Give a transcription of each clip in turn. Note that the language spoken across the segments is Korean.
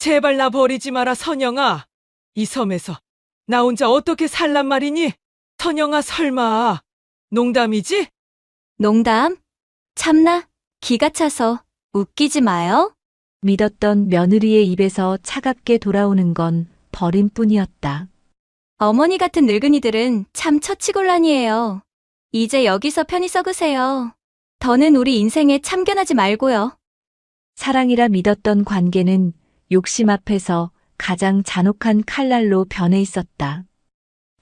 제발 나 버리지 마라, 선영아. 이 섬에서 나 혼자 어떻게 살란 말이니? 선영아, 설마 농담이지? 농담? 참나, 기가 차서 웃기지 마요. 믿었던 며느리의 입에서 차갑게 돌아오는 건 버림뿐이었다. 어머니 같은 늙은이들은 참 처치곤란이에요. 이제 여기서 편히 썩으세요. 더는 우리 인생에 참견하지 말고요. 사랑이라 믿었던 관계는 욕심 앞에서 가장 잔혹한 칼날로 변해 있었다.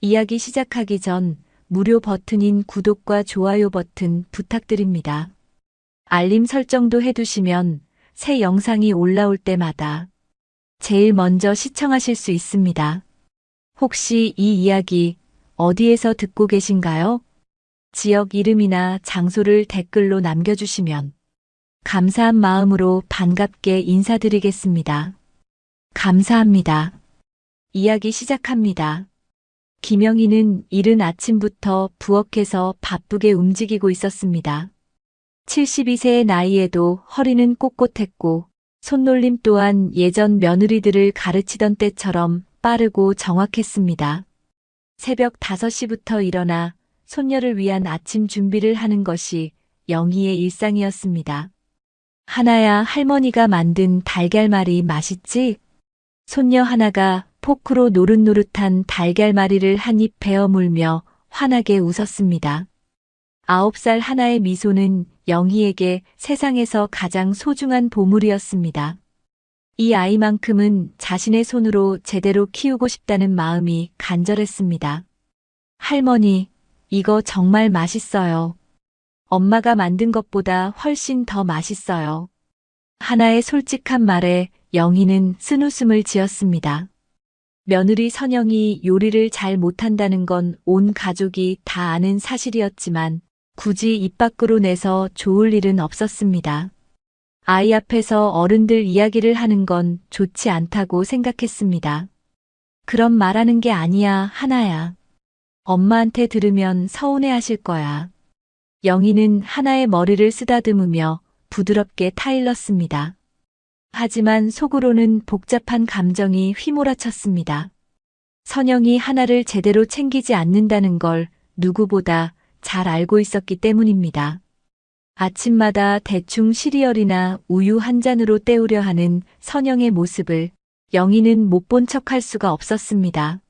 이야기 시작하기 전 무료 버튼인 구독과 좋아요 버튼 부탁드립니다. 알림 설정도 해두시면 새 영상이 올라올 때마다 제일 먼저 시청하실 수 있습니다. 혹시 이 이야기 어디에서 듣고 계신가요? 지역 이름이나 장소를 댓글로 남겨주시면 감사한 마음으로 반갑게 인사드리겠습니다. 감사합니다. 이야기 시작합니다. 김영희는 이른 아침부터 부엌에서 바쁘게 움직이고 있었습니다. 72세의 나이에도 허리는 꼿꼿했고 손놀림 또한 예전 며느리들을 가르치던 때처럼 빠르고 정확했습니다. 새벽 5시부터 일어나 손녀를 위한 아침 준비를 하는 것이 영희의 일상이었습니다. 하나야, 할머니가 만든 달걀말이 맛있지? 손녀 하나가 포크로 노릇노릇한 달걀말이를 한 입 베어 물며 환하게 웃었습니다. 9살 하나의 미소는 영희에게 세상에서 가장 소중한 보물이었습니다. 이 아이만큼은 자신의 손으로 제대로 키우고 싶다는 마음이 간절했습니다. 할머니, 이거 정말 맛있어요. 엄마가 만든 것보다 훨씬 더 맛있어요. 하나의 솔직한 말에 영희는 쓴웃음을 지었습니다. 며느리 선영이 요리를 잘 못한다는 건 온 가족이 다 아는 사실이었지만 굳이 입 밖으로 내서 좋을 일은 없었습니다. 아이 앞에서 어른들 이야기를 하는 건 좋지 않다고 생각했습니다. 그런 말하는 게 아니야, 하나야. 엄마한테 들으면 서운해하실 거야. 영희는 하나의 머리를 쓰다듬으며 부드럽게 타일렀습니다. 하지만 속으로는 복잡한 감정이 휘몰아쳤습니다. 선영이 하나를 제대로 챙기지 않는다는 걸 누구보다 잘 알고 있었기 때문입니다. 아침마다 대충 시리얼이나 우유 한 잔으로 때우려 하는 선영의 모습을 영희는 못 본 척할 수가 없었습니다.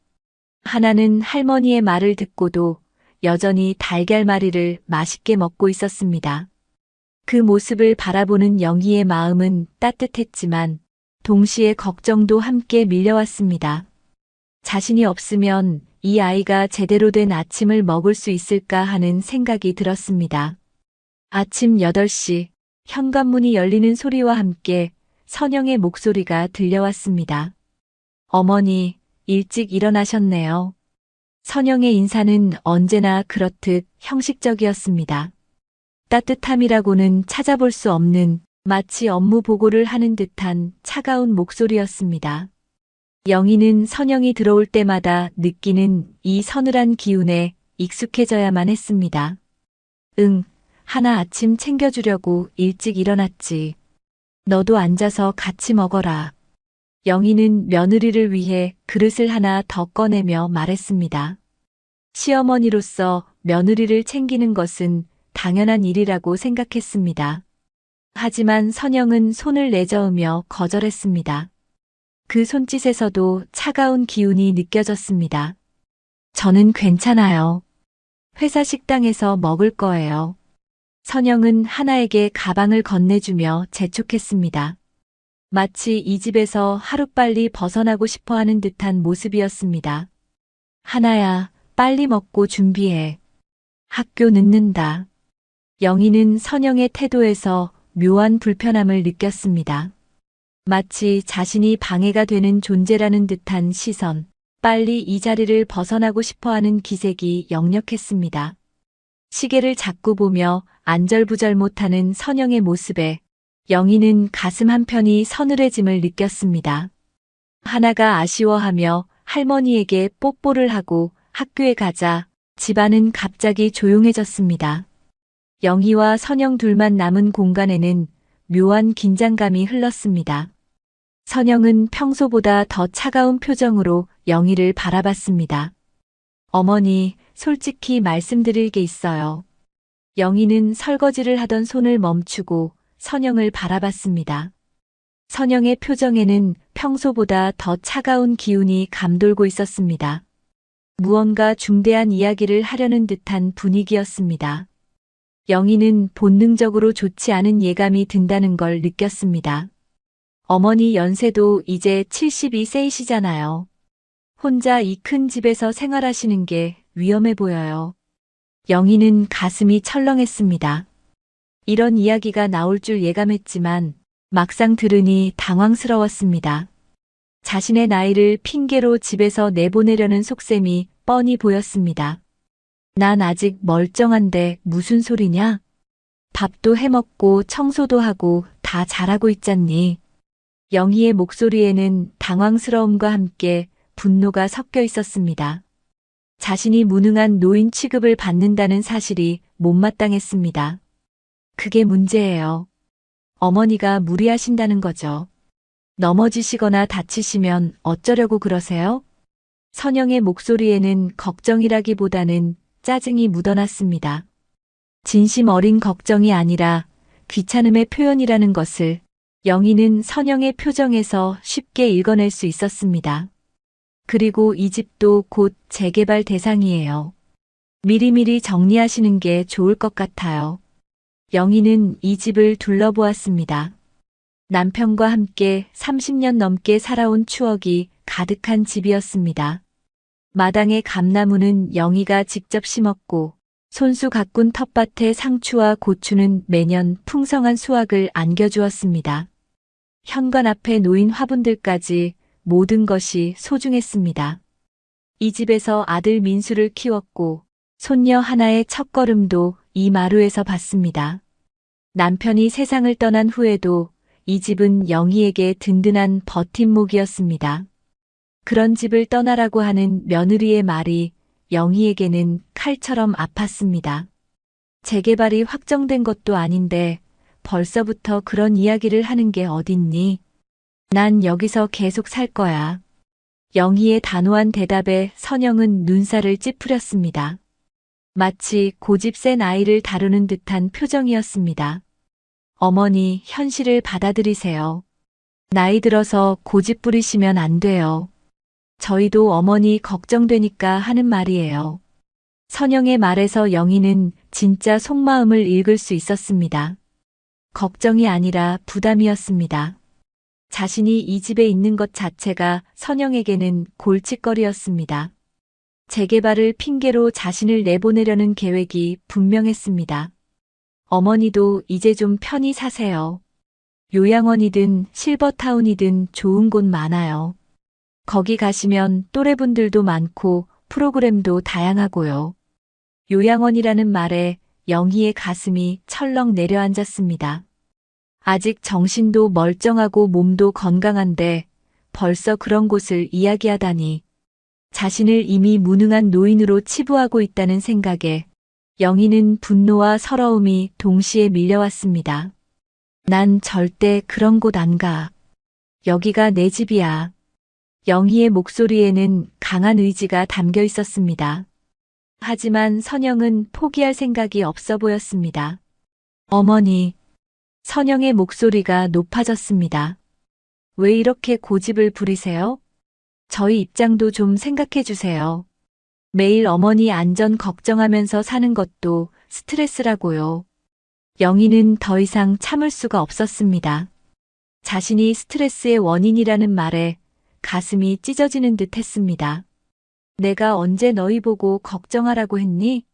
하나는 할머니의 말을 듣고도 여전히 달걀말이를 맛있게 먹고 있었습니다. 그 모습을 바라보는 영희의 마음은 따뜻했지만 동시에 걱정도 함께 밀려왔습니다. 자신이 없으면 이 아이가 제대로 된 아침을 먹을 수 있을까 하는 생각이 들었습니다. 아침 8시 현관문이 열리는 소리와 함께 선영의 목소리가 들려왔습니다. 어머니, 일찍 일어나셨네요. 선영의 인사는 언제나 그렇듯 형식적이었습니다. 따뜻함이라고는 찾아볼 수 없는 마치 업무 보고를 하는 듯한 차가운 목소리였습니다. 영희는 선영이 들어올 때마다 느끼는 이 서늘한 기운에 익숙해져야만 했습니다. 응, 하나 아침 챙겨주려고 일찍 일어났지. 너도 앉아서 같이 먹어라. 영희는 며느리를 위해 그릇을 하나 더 꺼내며 말했습니다. 시어머니로서 며느리를 챙기는 것은 당연한 일이라고 생각했습니다. 하지만 선영은 손을 내저으며 거절했습니다. 그 손짓에서도 차가운 기운이 느껴졌습니다. 저는 괜찮아요. 회사 식당에서 먹을 거예요. 선영은 하나에게 가방을 건네주며 재촉했습니다. 마치 이 집에서 하루빨리 벗어나고 싶어 하는 듯한 모습이었습니다. 하나야, 빨리 먹고 준비해. 학교 늦는다. 영희는 선영의 태도에서 묘한 불편함을 느꼈습니다. 마치 자신이 방해가 되는 존재라는 듯한 시선, 빨리 이 자리를 벗어나고 싶어하는 기색이 역력했습니다. 시계를 자꾸 보며 안절부절 못하는 선영의 모습에 영희는 가슴 한편이 서늘해짐을 느꼈습니다. 하나가 아쉬워하며 할머니에게 뽀뽀를 하고 학교에 가자 집안은 갑자기 조용해졌습니다. 영희와 선영 둘만 남은 공간에는 묘한 긴장감이 흘렀습니다. 선영은 평소보다 더 차가운 표정으로 영희를 바라봤습니다. 어머니, 솔직히 말씀드릴 게 있어요. 영희는 설거지를 하던 손을 멈추고 선영을 바라봤습니다. 선영의 표정에는 평소보다 더 차가운 기운이 감돌고 있었습니다. 무언가 중대한 이야기를 하려는 듯한 분위기였습니다. 영희는 본능적으로 좋지 않은 예감이 든다는 걸 느꼈습니다. 어머니 연세도 이제 72세이시잖아요. 혼자 이 큰 집에서 생활하시는 게 위험해 보여요. 영희는 가슴이 철렁했습니다. 이런 이야기가 나올 줄 예감했지만 막상 들으니 당황스러웠습니다. 자신의 나이를 핑계로 집에서 내보내려는 속셈이 뻔히 보였습니다. 난 아직 멀쩡한데 무슨 소리냐? 밥도 해먹고 청소도 하고 다 잘하고 있잖니. 영희의 목소리에는 당황스러움과 함께 분노가 섞여 있었습니다. 자신이 무능한 노인 취급을 받는다는 사실이 못마땅했습니다. 그게 문제예요. 어머니가 무리하신다는 거죠. 넘어지시거나 다치시면 어쩌려고 그러세요? 선영의 목소리에는 걱정이라기보다는 짜증이 묻어났습니다. 진심 어린 걱정이 아니라 귀찮음의 표현이라는 것을 영희는 선영의 표정에서 쉽게 읽어낼 수 있었습니다. 그리고 이 집도 곧 재개발 대상이에요. 미리미리 정리하시는 게 좋을 것 같아요. 영희는 이 집을 둘러보았습니다. 남편과 함께 30년 넘게 살아온 추억이 가득한 집이었습니다. 마당의 감나무는 영희가 직접 심었고 손수 가꾼 텃밭의 상추와 고추는 매년 풍성한 수확을 안겨주었습니다. 현관 앞에 놓인 화분들까지 모든 것이 소중했습니다. 이 집에서 아들 민수를 키웠고 손녀 하나의 첫걸음도 이 마루에서 봤습니다. 남편이 세상을 떠난 후에도 이 집은 영희에게 든든한 버팀목이었습니다. 그런 집을 떠나라고 하는 며느리의 말이 영희에게는 칼처럼 아팠습니다. 재개발이 확정된 것도 아닌데 벌써부터 그런 이야기를 하는 게 어딨니? 난 여기서 계속 살 거야. 영희의 단호한 대답에 선영은 눈살을 찌푸렸습니다. 마치 고집 센 아이를 다루는 듯한 표정이었습니다. 어머니, 현실을 받아들이세요. 나이 들어서 고집 부리시면 안 돼요. 저희도 어머니 걱정되니까 하는 말이에요. 선영의 말에서 영희는 진짜 속마음을 읽을 수 있었습니다. 걱정이 아니라 부담이었습니다. 자신이 이 집에 있는 것 자체가 선영에게는 골칫거리였습니다. 재개발을 핑계로 자신을 내보내려는 계획이 분명했습니다. 어머니도 이제 좀 편히 사세요. 요양원이든 실버타운이든 좋은 곳 많아요. 거기 가시면 또래분들도 많고 프로그램도 다양하고요. 요양원이라는 말에 영희의 가슴이 철렁 내려앉았습니다. 아직 정신도 멀쩡하고 몸도 건강한데 벌써 그런 곳을 이야기하다니. 자신을 이미 무능한 노인으로 치부하고 있다는 생각에 영희는 분노와 서러움이 동시에 밀려왔습니다. 난 절대 그런 곳 안 가. 여기가 내 집이야. 영희의 목소리에는 강한 의지가 담겨 있었습니다. 하지만 선영은 포기할 생각이 없어 보였습니다. 어머니, 선영의 목소리가 높아졌습니다. 왜 이렇게 고집을 부리세요? 저희 입장도 좀 생각해 주세요. 매일 어머니 안전 걱정하면서 사는 것도 스트레스라고요. 영희는 더 이상 참을 수가 없었습니다. 자신이 스트레스의 원인이라는 말에 가슴이 찢어지는 듯 했습니다. 내가 언제 너희 보고 걱정하라고 했니?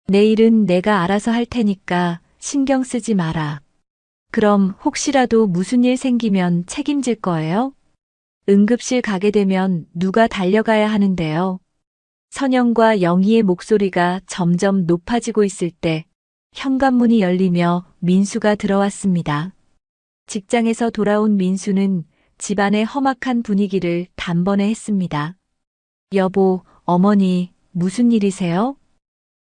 내일은 내가 알아서 할 테니까 신경 쓰지 마라. 그럼 혹시라도 무슨 일 생기면 책임질 거예요? 응급실 가게 되면 누가 달려가야 하는데요. 선영과 영희의 목소리가 점점 높아지고 있을 때 현관문이 열리며 민수가 들어왔습니다. 직장에서 돌아온 민수는 집안의 험악한 분위기를 단번에 했습니다. 여보, 어머니, 무슨 일이세요?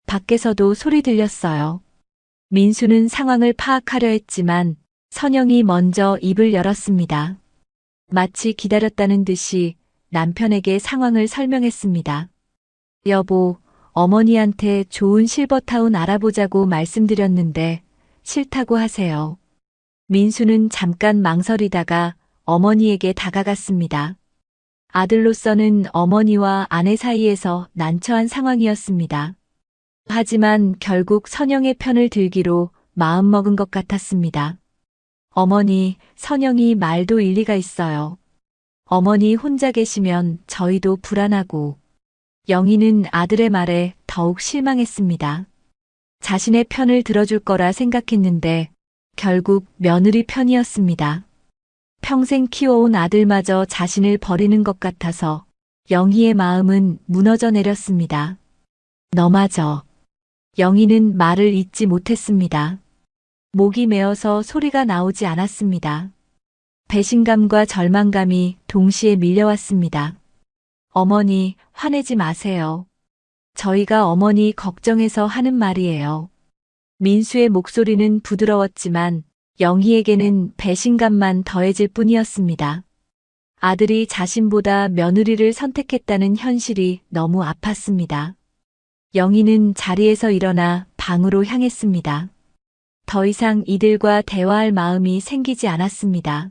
밖에서도 소리 들렸어요. 민수는 상황을 파악하려 했지만 선영이 먼저 입을 열었습니다. 마치 기다렸다는 듯이 남편에게 상황을 설명했습니다. 여보, 어머니한테 좋은 실버타운 알아보자고 말씀드렸는데 싫다고 하세요. 민수는 잠깐 망설이다가 어머니에게 다가갔습니다. 아들로서는 어머니와 아내 사이에서 난처한 상황이었습니다. 하지만 결국 선영의 편을 들기로 마음먹은 것 같았습니다. 어머니, 선영이 말도 일리가 있어요. 어머니 혼자 계시면 저희도 불안하고. 영희는 아들의 말에 더욱 실망했습니다. 자신의 편을 들어줄 거라 생각했는데 결국 며느리 편이었습니다. 평생 키워온 아들마저 자신을 버리는 것 같아서 영희의 마음은 무너져 내렸습니다. 너마저. 영희는 말을 잇지 못했습니다. 목이 메어서 소리가 나오지 않았습니다. 배신감과 절망감이 동시에 밀려왔습니다. 어머니, 화내지 마세요. 저희가 어머니 걱정해서 하는 말이에요. 민수의 목소리는 부드러웠지만 영희에게는 배신감만 더해질 뿐이었습니다. 아들이 자신보다 며느리를 선택했다는 현실이 너무 아팠습니다. 영희는 자리에서 일어나 방으로 향했습니다. 더 이상 이들과 대화할 마음이 생기지 않았습니다.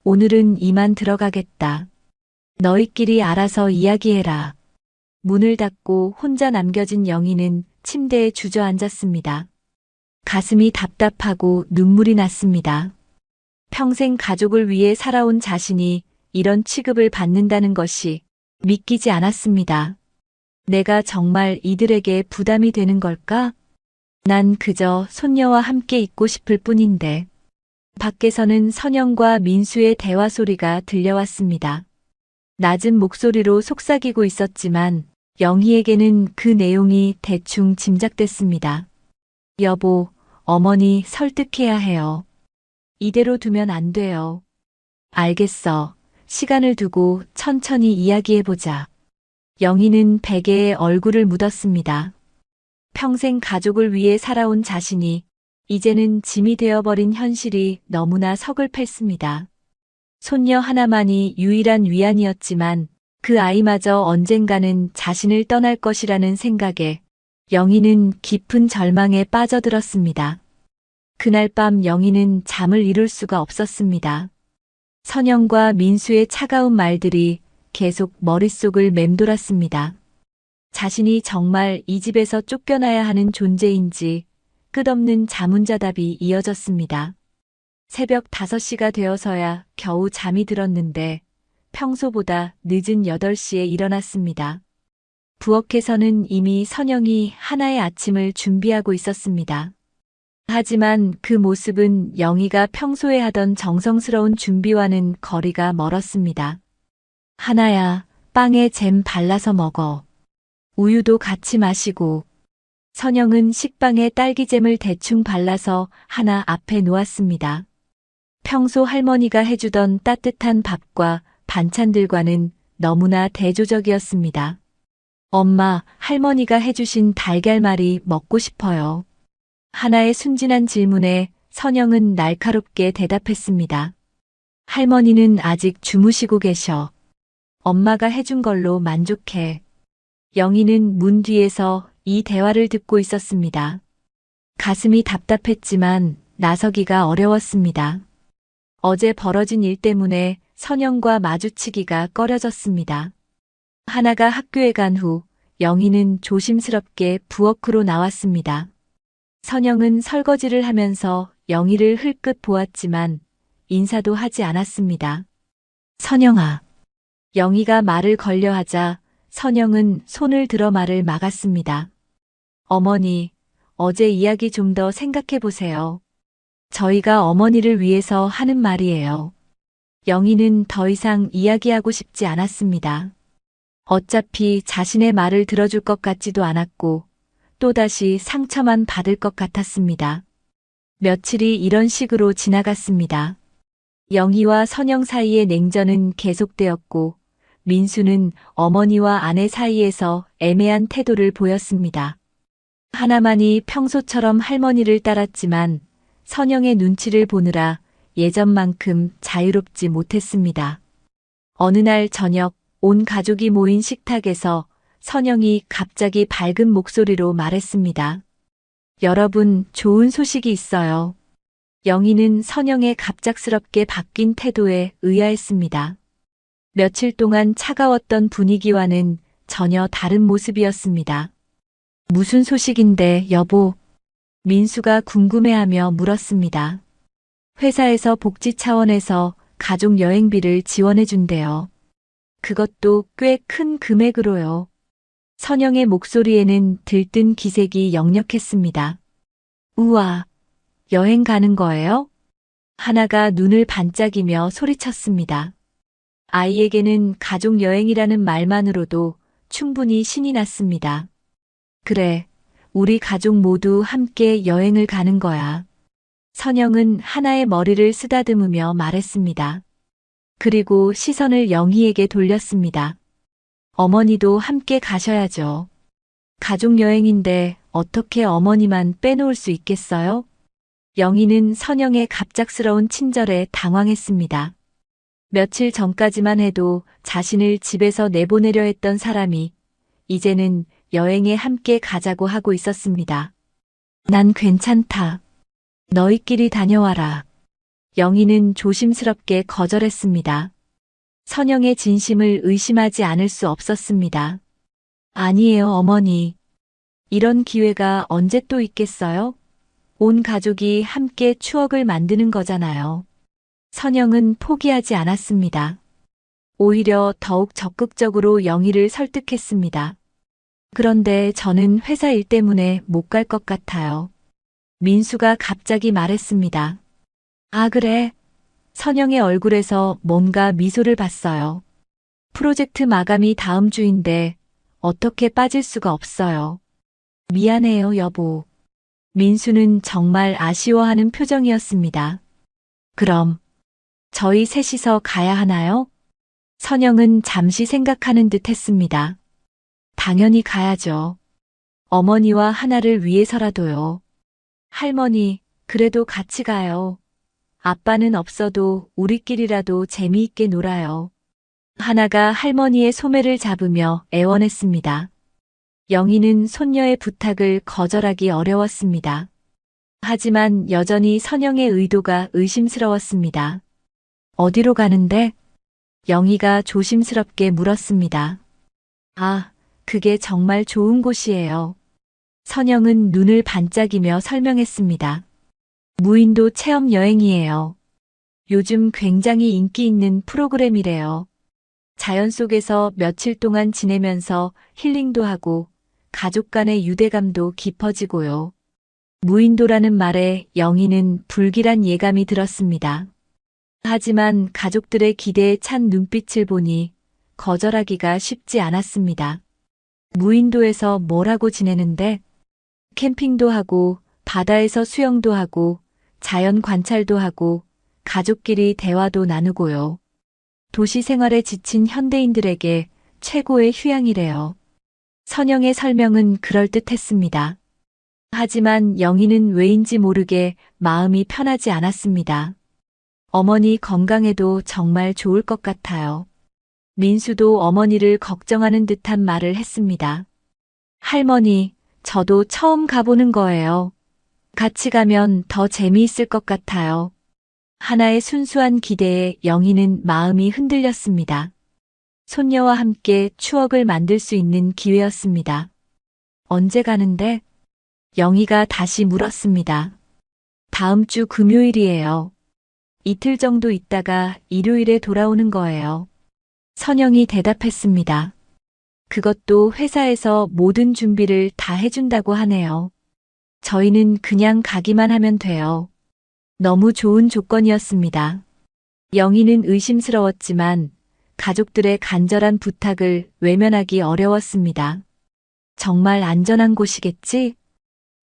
오늘은 이만 들어가겠다. 너희끼리 알아서 이야기해라. 문을 닫고 혼자 남겨진 영희는 침대에 주저앉았습니다. 가슴이 답답하고 눈물이 났습니다. 평생 가족을 위해 살아온 자신이 이런 취급을 받는다는 것이 믿기지 않았습니다. 내가 정말 이들에게 부담이 되는 걸까? 난 그저 손녀와 함께 있고 싶을 뿐인데. 밖에서는 선영과 민수의 대화 소리가 들려왔습니다. 낮은 목소리로 속삭이고 있었지만 영희에게는 그 내용이 대충 짐작됐습니다. 여보, 어머니 설득해야 해요. 이대로 두면 안 돼요. 알겠어. 시간을 두고 천천히 이야기해보자. 영희는 베개에 얼굴을 묻었습니다. 평생 가족을 위해 살아온 자신이 이제는 짐이 되어버린 현실이 너무나 서글펐습니다. 손녀 하나만이 유일한 위안이었지만 그 아이마저 언젠가는 자신을 떠날 것이라는 생각에 영희는 깊은 절망에 빠져들었습니다. 그날 밤 영희는 잠을 이룰 수가 없었습니다. 선영과 민수의 차가운 말들이 계속 머릿속을 맴돌았습니다. 자신이 정말 이 집에서 쫓겨나야 하는 존재인지 끝없는 자문자답이 이어졌습니다. 새벽 5시가 되어서야 겨우 잠이 들었는데 평소보다 늦은 8시에 일어났습니다. 부엌에서는 이미 선영이 하나의 아침을 준비하고 있었습니다. 하지만 그 모습은 영희가 평소에 하던 정성스러운 준비와는 거리가 멀었습니다. 하나야, 빵에 잼 발라서 먹어. 우유도 같이 마시고. 선영은 식빵에 딸기잼을 대충 발라서 하나 앞에 놓았습니다. 평소 할머니가 해주던 따뜻한 밥과 반찬들과는 너무나 대조적이었습니다. 엄마, 할머니가 해주신 달걀말이 먹고 싶어요. 하나의 순진한 질문에 선영은 날카롭게 대답했습니다. 할머니는 아직 주무시고 계셔. 엄마가 해준 걸로 만족해. 영희는 문 뒤에서 이 대화를 듣고 있었습니다. 가슴이 답답했지만 나서기가 어려웠습니다. 어제 벌어진 일 때문에 선영과 마주치기가 꺼려졌습니다. 하나가 학교에 간 후 영희는 조심스럽게 부엌으로 나왔습니다. 선영은 설거지를 하면서 영희를 흘끗 보았지만 인사도 하지 않았습니다. 선영아. 영희가 말을 걸려 하자 선영은 손을 들어 말을 막았습니다. 어머니, 어제 이야기 좀 더 생각해 보세요. 저희가 어머니를 위해서 하는 말이에요. 영희는 더 이상 이야기하고 싶지 않았습니다. 어차피 자신의 말을 들어줄 것 같지도 않았고 또다시 상처만 받을 것 같았습니다. 며칠이 이런 식으로 지나갔습니다. 영희와 선영 사이의 냉전은 계속되었고 민수는 어머니와 아내 사이에서 애매한 태도를 보였습니다. 하나만이 평소처럼 할머니를 따랐지만 선영의 눈치를 보느라 예전만큼 자유롭지 못했습니다. 어느 날 저녁 온 가족이 모인 식탁에서 선영이 갑자기 밝은 목소리로 말했습니다. 여러분, 좋은 소식이 있어요. 영희는 선영의 갑작스럽게 바뀐 태도에 의아했습니다. 며칠 동안 차가웠던 분위기와는 전혀 다른 모습이었습니다. 무슨 소식인데, 여보? 민수가 궁금해하며 물었습니다. 회사에서 복지 차원에서 가족 여행비를 지원해준대요. 그것도 꽤 큰 금액으로요. 선영의 목소리에는 들뜬 기색이 역력했습니다. 우와, 여행 가는 거예요? 하나가 눈을 반짝이며 소리쳤습니다. 아이에게는 가족 여행이라는 말만으로도 충분히 신이 났습니다. 그래, 우리 가족 모두 함께 여행을 가는 거야. 선영은 하나의 머리를 쓰다듬으며 말했습니다. 그리고 시선을 영희에게 돌렸습니다. 어머니도 함께 가셔야죠. 가족 여행인데 어떻게 어머니만 빼놓을 수 있겠어요? 영희는 선영의 갑작스러운 친절에 당황했습니다. 며칠 전까지만 해도 자신을 집에서 내보내려 했던 사람이 이제는 여행에 함께 가자고 하고 있었습니다. 난 괜찮다. 너희끼리 다녀와라. 영희는 조심스럽게 거절했습니다. 선영의 진심을 의심하지 않을 수 없었습니다. 아니에요, 어머니. 이런 기회가 언제 또 있겠어요? 온 가족이 함께 추억을 만드는 거잖아요. 선영은 포기하지 않았습니다. 오히려 더욱 적극적으로 영희를 설득했습니다. 그런데 저는 회사 일 때문에 못 갈 것 같아요. 민수가 갑자기 말했습니다. 아, 그래? 선영의 얼굴에서 뭔가 미소를 봤어요. 프로젝트 마감이 다음 주인데 어떻게 빠질 수가 없어요. 미안해요, 여보. 민수는 정말 아쉬워하는 표정이었습니다. 그럼 저희 셋이서 가야 하나요? 선영은 잠시 생각하는 듯 했습니다. 당연히 가야죠. 어머니와 하나를 위해서라도요. 할머니, 그래도 같이 가요. 아빠는 없어도 우리끼리라도 재미있게 놀아요. 하나가 할머니의 소매를 잡으며 애원했습니다. 영희는 손녀의 부탁을 거절하기 어려웠습니다. 하지만 여전히 선영의 의도가 의심스러웠습니다. 어디로 가는데? 영희가 조심스럽게 물었습니다. 아, 그게 정말 좋은 곳이에요. 선영은 눈을 반짝이며 설명했습니다. 무인도 체험 여행이에요. 요즘 굉장히 인기 있는 프로그램이래요. 자연 속에서 며칠 동안 지내면서 힐링도 하고 가족 간의 유대감도 깊어지고요. 무인도라는 말에 영희는 불길한 예감이 들었습니다. 하지만 가족들의 기대에 찬 눈빛을 보니 거절하기가 쉽지 않았습니다. 무인도에서 뭘 하고 지내는데? 캠핑도 하고 바다에서 수영도 하고 자연 관찰도 하고 가족끼리 대화도 나누고요. 도시 생활에 지친 현대인들에게 최고의 휴양이래요. 선영의 설명은 그럴듯했습니다. 하지만 영희는 왜인지 모르게 마음이 편하지 않았습니다. 어머니 건강에도 정말 좋을 것 같아요. 민수도 어머니를 걱정하는 듯한 말을 했습니다. 할머니, 저도 처음 가보는 거예요. 같이 가면 더 재미있을 것 같아요. 하나의 순수한 기대에 영희는 마음이 흔들렸습니다. 손녀와 함께 추억을 만들 수 있는 기회였습니다. 언제 가는데? 영희가 다시 물었습니다. 다음 주 금요일이에요. 이틀 정도 있다가 일요일에 돌아오는 거예요. 선영이 대답했습니다. 그것도 회사에서 모든 준비를 다 해준다고 하네요. 저희는 그냥 가기만 하면 돼요. 너무 좋은 조건이었습니다. 영희는 의심스러웠지만 가족들의 간절한 부탁을 외면하기 어려웠습니다. 정말 안전한 곳이겠지?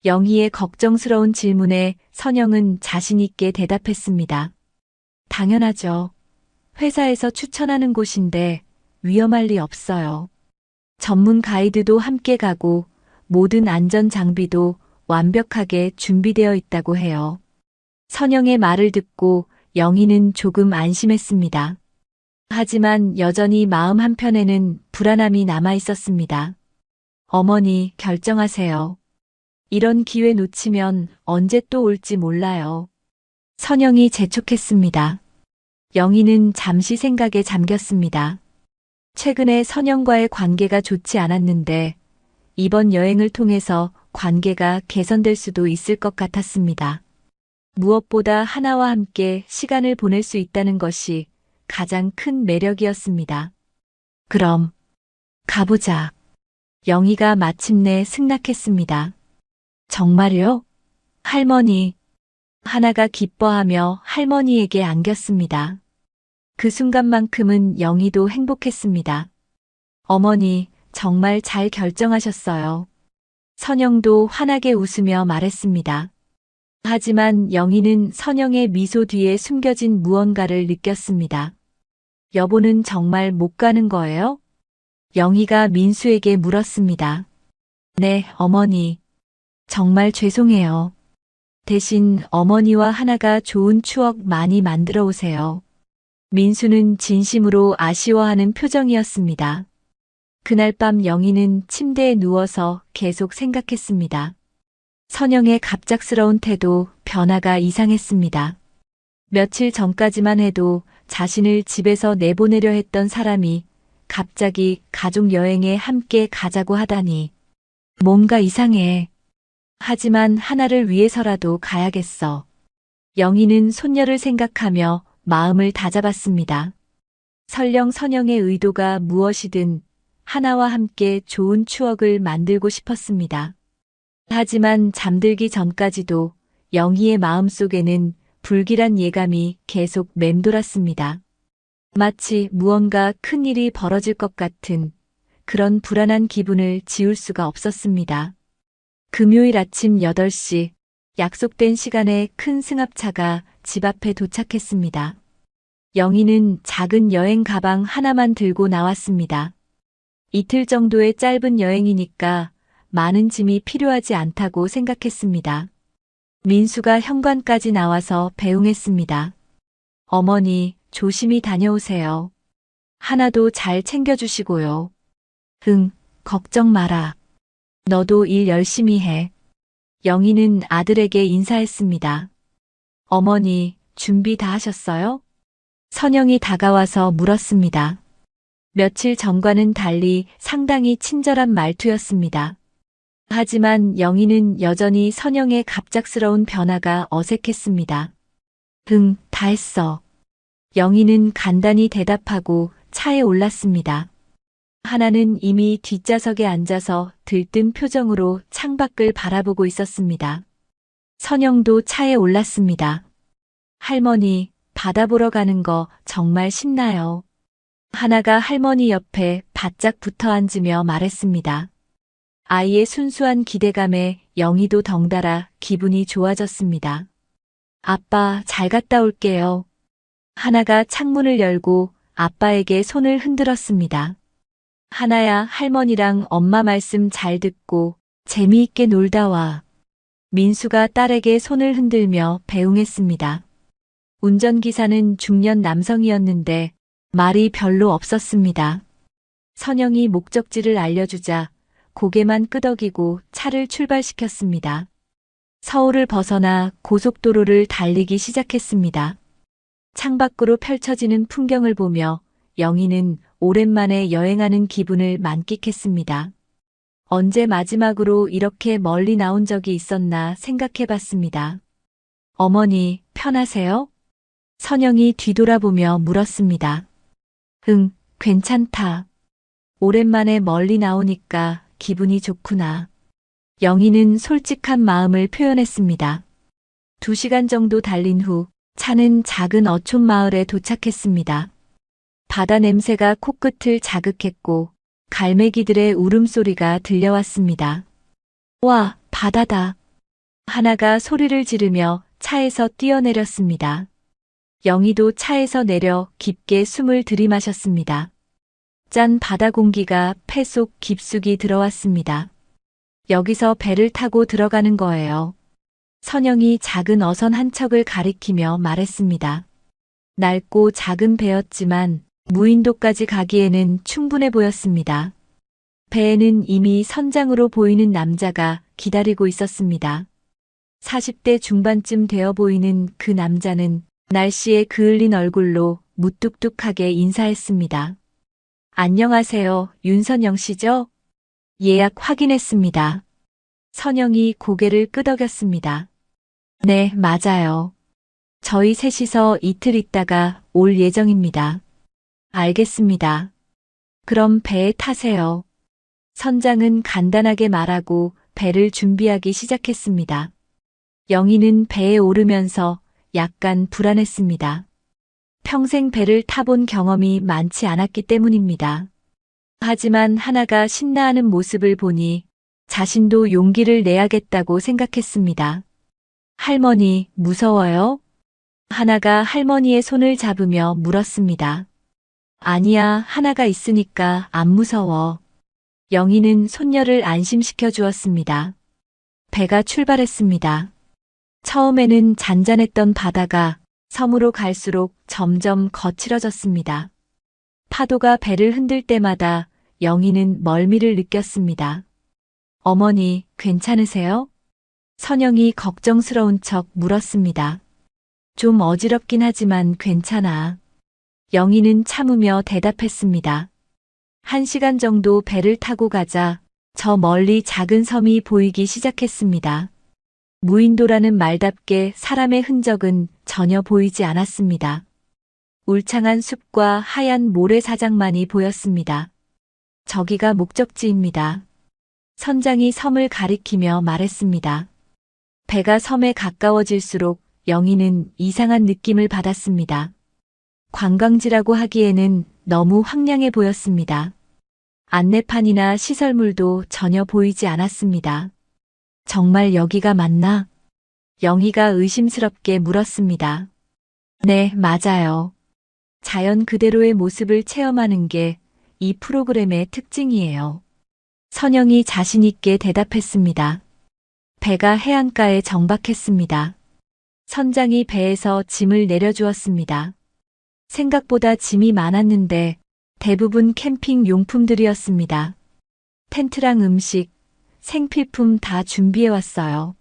영희의 걱정스러운 질문에 선영은 자신 있게 대답했습니다. 당연하죠. 회사에서 추천하는 곳인데 위험할 리 없어요. 전문 가이드도 함께 가고 모든 안전 장비도 완벽하게 준비되어 있다고 해요. 선영의 말을 듣고 영희는 조금 안심했습니다. 하지만 여전히 마음 한편에는 불안함이 남아 있었습니다. 어머니, 결정하세요. 이런 기회 놓치면 언제 또 올지 몰라요. 선영이 재촉했습니다. 영희는 잠시 생각에 잠겼습니다. 최근에 선영과의 관계가 좋지 않았는데 이번 여행을 통해서 관계가 개선될 수도 있을 것 같았습니다. 무엇보다 하나와 함께 시간을 보낼 수 있다는 것이 가장 큰 매력이었습니다. 그럼 가보자. 영희가 마침내 승낙했습니다. 정말요? 할머니. 하나가 기뻐하며 할머니에게 안겼습니다. 그 순간만큼은 영희도 행복했습니다. 어머니, 정말 잘 결정하셨어요. 선영도 환하게 웃으며 말했습니다. 하지만 영희는 선영의 미소 뒤에 숨겨진 무언가를 느꼈습니다. 여보는 정말 못 가는 거예요? 영희가 민수에게 물었습니다. 네, 어머니. 정말 죄송해요. 대신 어머니와 하나가 좋은 추억 많이 만들어 오세요. 민수는 진심으로 아쉬워하는 표정이었습니다. 그날 밤 영희는 침대에 누워서 계속 생각했습니다. 선영의 갑작스러운 태도, 변화가 이상했습니다. 며칠 전까지만 해도 자신을 집에서 내보내려 했던 사람이 갑자기 가족 여행에 함께 가자고 하다니. 뭔가 이상해. 하지만 하나를 위해서라도 가야겠어. 영희는 손녀를 생각하며 마음을 다잡았습니다. 설령 선영의 의도가 무엇이든 하나와 함께 좋은 추억을 만들고 싶었습니다. 하지만 잠들기 전까지도 영희의 마음속에는 불길한 예감이 계속 맴돌았습니다. 마치 무언가 큰일이 벌어질 것 같은 그런 불안한 기분을 지울 수가 없었습니다. 금요일 아침 8시 약속된 시간에 큰 승합차가 집 앞에 도착했습니다. 영희는 작은 여행 가방 하나만 들고 나왔습니다. 이틀 정도의 짧은 여행이니까 많은 짐이 필요하지 않다고 생각했습니다. 민수가 현관까지 나와서 배웅했습니다. 어머니, 조심히 다녀오세요. 하나도 잘 챙겨주시고요. 응, 걱정 마라. 너도 일 열심히 해. 영희는 아들에게 인사했습니다. 어머니, 준비 다 하셨어요? 선영이 다가와서 물었습니다. 며칠 전과는 달리 상당히 친절한 말투였습니다. 하지만 영희는 여전히 선영의 갑작스러운 변화가 어색했습니다. 응, 다 했어. 영희는 간단히 대답하고 차에 올랐습니다. 하나는 이미 뒷좌석에 앉아서 들뜬 표정으로 창밖을 바라보고 있었습니다. 선영도 차에 올랐습니다. 할머니, 바다 보러 가는 거 정말 신나요. 하나가 할머니 옆에 바짝 붙어 앉으며 말했습니다. 아이의 순수한 기대감에 영희도 덩달아 기분이 좋아졌습니다. 아빠, 잘 갔다 올게요. 하나가 창문을 열고 아빠에게 손을 흔들었습니다. 하나야, 할머니랑 엄마 말씀 잘 듣고 재미있게 놀다 와. 민수가 딸에게 손을 흔들며 배웅했습니다. 운전기사는 중년 남성이었는데 말이 별로 없었습니다. 선영이 목적지를 알려주자 고개만 끄덕이고 차를 출발시켰습니다. 서울을 벗어나 고속도로를 달리기 시작했습니다. 창밖으로 펼쳐지는 풍경을 보며 영희는 오랜만에 여행하는 기분을 만끽했습니다. 언제 마지막으로 이렇게 멀리 나온 적이 있었나 생각해 봤습니다. 어머니, 편하세요? 선영이 뒤돌아보며 물었습니다. 응, 괜찮다. 오랜만에 멀리 나오니까 기분이 좋구나. 영희는 솔직한 마음을 표현했습니다. 2시간 정도 달린 후 차는 작은 어촌 마을에 도착했습니다. 바다 냄새가 코끝을 자극했고 갈매기들의 울음소리가 들려왔습니다. 와, 바다다. 하나가 소리를 지르며 차에서 뛰어내렸습니다. 영희도 차에서 내려 깊게 숨을 들이마셨습니다. 짠 바다 공기가 폐 속 깊숙이 들어왔습니다. 여기서 배를 타고 들어가는 거예요. 선영이 작은 어선 한 척을 가리키며 말했습니다. 낡고 작은 배였지만 무인도까지 가기에는 충분해 보였습니다. 배에는 이미 선장으로 보이는 남자가 기다리고 있었습니다. 40대 중반쯤 되어 보이는 그 남자는 날씨에 그을린 얼굴로 무뚝뚝하게 인사했습니다. 안녕하세요, 윤선영 씨죠? 예약 확인했습니다. 선영이 고개를 끄덕였습니다. 네, 맞아요. 저희 셋이서 이틀 있다가 올 예정입니다. 알겠습니다. 그럼 배에 타세요. 선장은 간단하게 말하고 배를 준비하기 시작했습니다. 영희는 배에 오르면서 약간 불안했습니다. 평생 배를 타본 경험이 많지 않았기 때문입니다. 하지만 하나가 신나하는 모습을 보니 자신도 용기를 내야겠다고 생각했습니다. 할머니, 무서워요? 하나가 할머니의 손을 잡으며 물었습니다. 아니야, 하나가 있으니까 안 무서워. 영희는 손녀를 안심시켜 주었습니다. 배가 출발했습니다. 처음에는 잔잔했던 바다가 섬으로 갈수록 점점 거칠어졌습니다. 파도가 배를 흔들 때마다 영희는 멀미를 느꼈습니다. 어머니, 괜찮으세요? 선영이 걱정스러운 척 물었습니다. 좀 어지럽긴 하지만 괜찮아. 영희는 참으며 대답했습니다. 1시간 정도 배를 타고 가자 저 멀리 작은 섬이 보이기 시작했습니다. 무인도라는 말답게 사람의 흔적은 전혀 보이지 않았습니다. 울창한 숲과 하얀 모래사장만이 보였습니다. 저기가 목적지입니다. 선장이 섬을 가리키며 말했습니다. 배가 섬에 가까워질수록 영희는 이상한 느낌을 받았습니다. 관광지라고 하기에는 너무 황량해 보였습니다. 안내판이나 시설물도 전혀 보이지 않았습니다. 정말 여기가 맞나? 영희가 의심스럽게 물었습니다. 네, 맞아요. 자연 그대로의 모습을 체험하는 게 이 프로그램의 특징이에요. 선영이 자신 있게 대답했습니다. 배가 해안가에 정박했습니다. 선장이 배에서 짐을 내려주었습니다. 생각보다 짐이 많았는데 대부분 캠핑 용품들이었습니다. 텐트랑 음식, 생필품 다 준비해왔어요.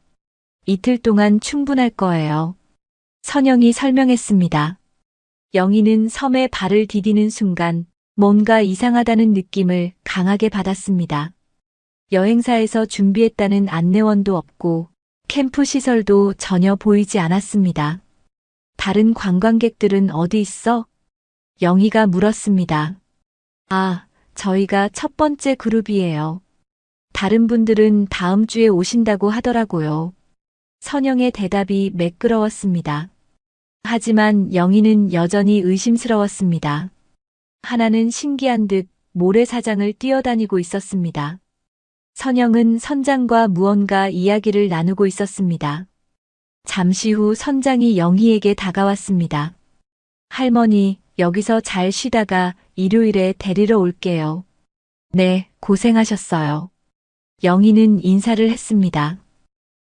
이틀 동안 충분할 거예요. 선영이 설명했습니다. 영희는 섬에 발을 디디는 순간 뭔가 이상하다는 느낌을 강하게 받았습니다. 여행사에서 준비했다는 안내원도 없고 캠프 시설도 전혀 보이지 않았습니다. 다른 관광객들은 어디 있어? 영희가 물었습니다. 아, 저희가 첫 번째 그룹이에요. 다른 분들은 다음 주에 오신다고 하더라고요. 선영의 대답이 매끄러웠습니다. 하지만 영희는 여전히 의심스러웠습니다. 하나는 신기한 듯 모래사장을 뛰어다니고 있었습니다. 선영은 선장과 무언가 이야기를 나누고 있었습니다. 잠시 후 선장이 영희에게 다가왔습니다. 할머니, 여기서 잘 쉬다가 일요일에 데리러 올게요. 네, 고생하셨어요. 영희는 인사를 했습니다.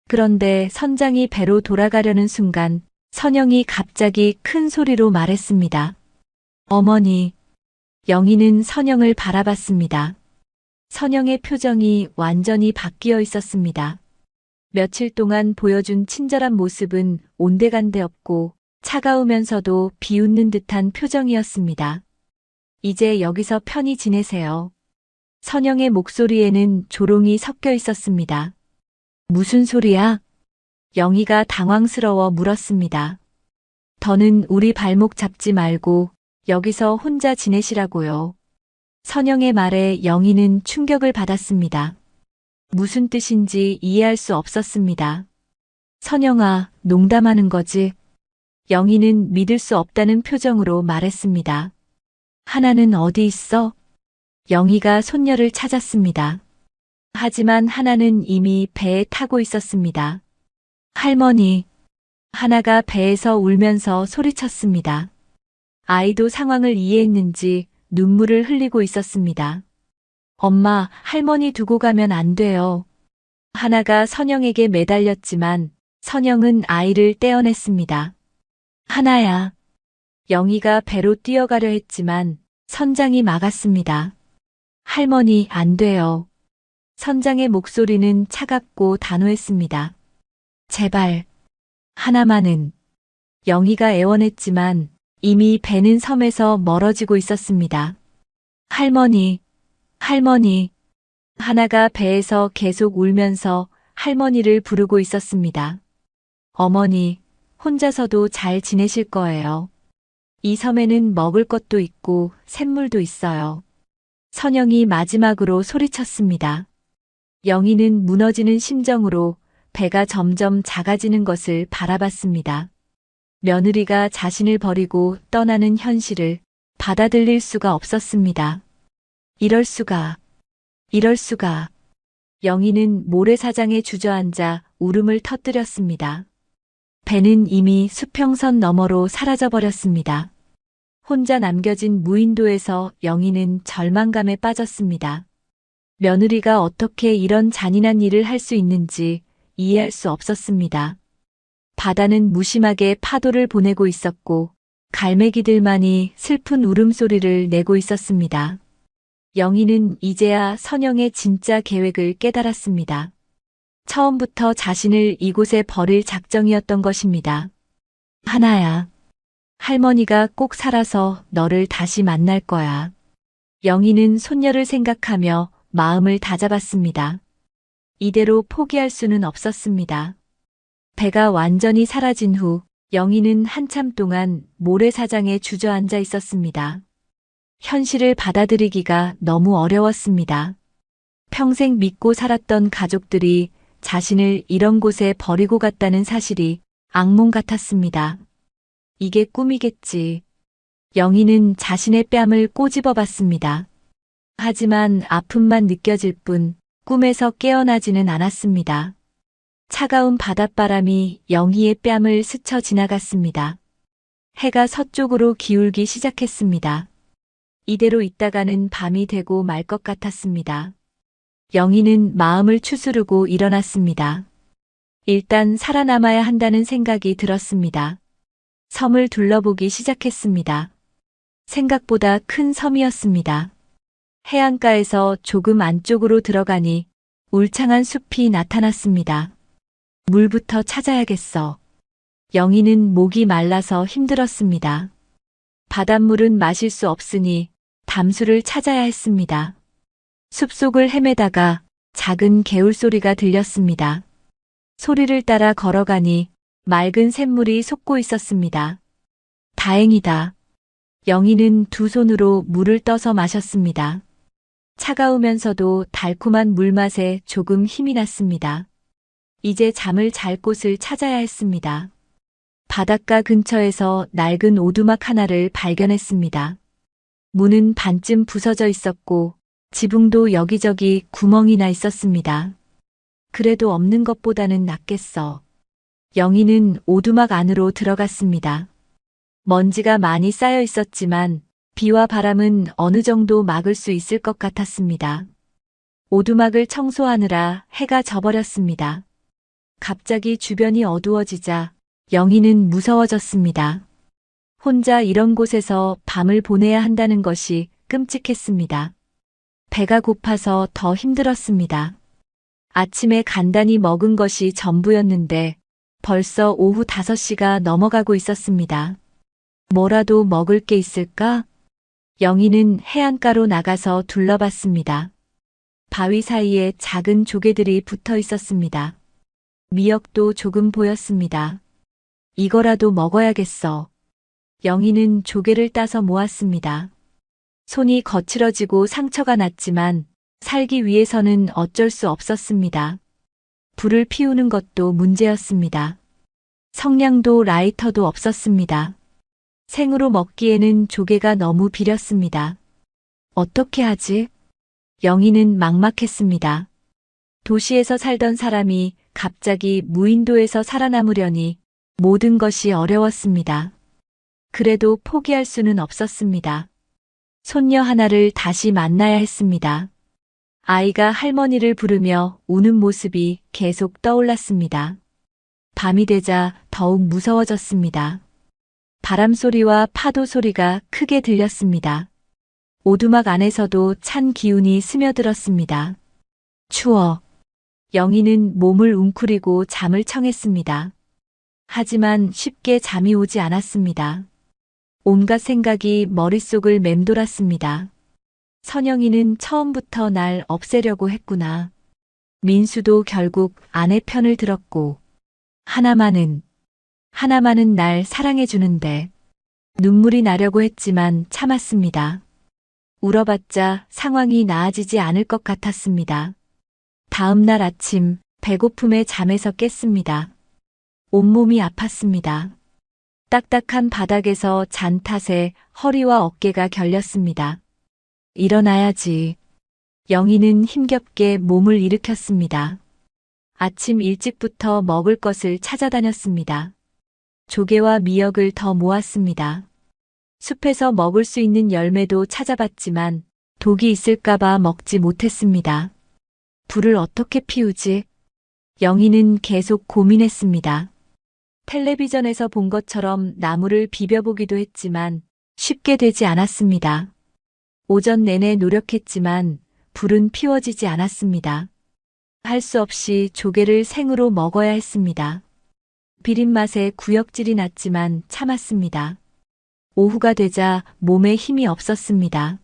그런데 선장이 배로 돌아가려는 순간 선영이 갑자기 큰 소리로 말했습니다. 어머니. 영희는 선영을 바라봤습니다. 선영의 표정이 완전히 바뀌어 있었습니다. 며칠 동안 보여준 친절한 모습은 온데간데 없고 차가우면서도 비웃는 듯한 표정이었습니다. 이제 여기서 편히 지내세요. 선영의 목소리에는 조롱이 섞여 있었습니다. 무슨 소리야? 영희가 당황스러워 물었습니다. 더는 우리 발목 잡지 말고 여기서 혼자 지내시라고요. 선영의 말에 영희는 충격을 받았습니다. 무슨 뜻인지 이해할 수 없었습니다. 선영아, 농담하는 거지? 영희는 믿을 수 없다는 표정으로 말했습니다. 하나는 어디 있어? 영희가 손녀를 찾았습니다. 하지만 하나는 이미 배에 타고 있었습니다. 할머니. 하나가 배에서 울면서 소리쳤습니다. 아이도 상황을 이해했는지 눈물을 흘리고 있었습니다. 엄마, 할머니 두고 가면 안 돼요. 하나가 선영에게 매달렸지만 선영은 아이를 떼어냈습니다. 하나야. 영희가 배로 뛰어가려 했지만 선장이 막았습니다. 할머니, 안 돼요. 선장의 목소리는 차갑고 단호했습니다. 제발, 하나만은. 영희가 애원했지만 이미 배는 섬에서 멀어지고 있었습니다. 할머니, 할머니. 하나가 배에서 계속 울면서 할머니를 부르고 있었습니다. 어머니, 혼자서도 잘 지내실 거예요. 이 섬에는 먹을 것도 있고 샘물도 있어요. 선영이 마지막으로 소리쳤습니다. 영희는 무너지는 심정으로 배가 점점 작아지는 것을 바라봤습니다. 며느리가 자신을 버리고 떠나는 현실을 받아들일 수가 없었습니다. 이럴 수가. 영희는 모래사장에 주저앉아 울음을 터뜨렸습니다. 배는 이미 수평선 너머로 사라져버렸습니다. 혼자 남겨진 무인도에서 영희는 절망감에 빠졌습니다. 며느리가 어떻게 이런 잔인한 일을 할 수 있는지 이해할 수 없었습니다. 바다는 무심하게 파도를 보내고 있었고 갈매기들만이 슬픈 울음소리를 내고 있었습니다. 영희는 이제야 선영의 진짜 계획을 깨달았습니다. 처음부터 자신을 이곳에 버릴 작정이었던 것입니다. 하나야. 할머니가 꼭 살아서 너를 다시 만날 거야. 영희는 손녀를 생각하며 마음을 다잡았습니다. 이대로 포기할 수는 없었습니다. 배가 완전히 사라진 후 영희는 한참 동안 모래사장에 주저앉아 있었습니다. 현실을 받아들이기가 너무 어려웠습니다. 평생 믿고 살았던 가족들이 자신을 이런 곳에 버리고 갔다는 사실이 악몽 같았습니다. 이게 꿈이겠지. 영희는 자신의 뺨을 꼬집어 봤습니다. 하지만 아픔만 느껴질 뿐 꿈에서 깨어나지는 않았습니다. 차가운 바닷바람이 영희의 뺨을 스쳐 지나갔습니다. 해가 서쪽으로 기울기 시작했습니다. 이대로 있다가는 밤이 되고 말 것 같았습니다. 영희는 마음을 추스르고 일어났습니다. 일단 살아남아야 한다는 생각이 들었습니다. 섬을 둘러보기 시작했습니다. 생각보다 큰 섬이었습니다. 해안가에서 조금 안쪽으로 들어가니 울창한 숲이 나타났습니다. 물부터 찾아야겠어. 영희는 목이 말라서 힘들었습니다. 바닷물은 마실 수 없으니 담수를 찾아야 했습니다. 숲속을 헤매다가 작은 개울 소리가 들렸습니다. 소리를 따라 걸어가니 맑은 샘물이 솟고 있었습니다. 다행이다. 영희는 두 손으로 물을 떠서 마셨습니다. 차가우면서도 달콤한 물맛에 조금 힘이 났습니다. 이제 잠을 잘 곳을 찾아야 했습니다. 바닷가 근처에서 낡은 오두막 하나를 발견했습니다. 문은 반쯤 부서져 있었고 지붕도 여기저기 구멍이 나 있었습니다. 그래도 없는 것보다는 낫겠어. 영희는 오두막 안으로 들어갔습니다. 먼지가 많이 쌓여 있었지만 비와 바람은 어느 정도 막을 수 있을 것 같았습니다. 오두막을 청소하느라 해가 져버렸습니다. 갑자기 주변이 어두워지자 영희는 무서워졌습니다. 혼자 이런 곳에서 밤을 보내야 한다는 것이 끔찍했습니다. 배가 고파서 더 힘들었습니다. 아침에 간단히 먹은 것이 전부였는데 벌써 오후 5시가 넘어가고 있었습니다. 뭐라도 먹을 게 있을까? 영희는 해안가로 나가서 둘러봤습니다. 바위 사이에 작은 조개들이 붙어 있었습니다. 미역도 조금 보였습니다. 이거라도 먹어야겠어. 영희는 조개를 따서 모았습니다. 손이 거칠어지고 상처가 났지만 살기 위해서는 어쩔 수 없었습니다. 불을 피우는 것도 문제였습니다. 성냥도 라이터도 없었습니다. 생으로 먹기에는 조개가 너무 비렸습니다. 어떻게 하지? 영희는 막막했습니다. 도시에서 살던 사람이 갑자기 무인도에서 살아남으려니 모든 것이 어려웠습니다. 그래도 포기할 수는 없었습니다. 손녀 하나를 다시 만나야 했습니다. 아이가 할머니를 부르며 우는 모습이 계속 떠올랐습니다. 밤이 되자 더욱 무서워졌습니다. 바람 소리와 파도 소리가 크게 들렸습니다. 오두막 안에서도 찬 기운이 스며들었습니다. 추워. 영희는 몸을 웅크리고 잠을 청했습니다. 하지만 쉽게 잠이 오지 않았습니다. 온갖 생각이 머릿속을 맴돌았습니다. 선영이는 처음부터 날 없애려고 했구나. 민수도 결국 아내 편을 들었고, 하나만은 날 사랑해주는데, 눈물이 나려고 했지만 참았습니다. 울어봤자 상황이 나아지지 않을 것 같았습니다. 다음 날 아침 배고픔에 잠에서 깼습니다. 온몸이 아팠습니다. 딱딱한 바닥에서 잔 탓에 허리와 어깨가 결렸습니다. 일어나야지. 영희는 힘겹게 몸을 일으켰습니다. 아침 일찍부터 먹을 것을 찾아다녔습니다. 조개와 미역을 더 모았습니다. 숲에서 먹을 수 있는 열매도 찾아봤지만 독이 있을까봐 먹지 못했습니다. 불을 어떻게 피우지? 영희는 계속 고민했습니다. 텔레비전에서 본 것처럼 나무를 비벼보기도 했지만 쉽게 되지 않았습니다. 오전 내내 노력했지만 불은 피워지지 않았습니다. 할 수 없이 조개를 생으로 먹어야 했습니다. 비린 맛에 구역질이 났지만 참았습니다. 오후가 되자 몸에 힘이 없었습니다.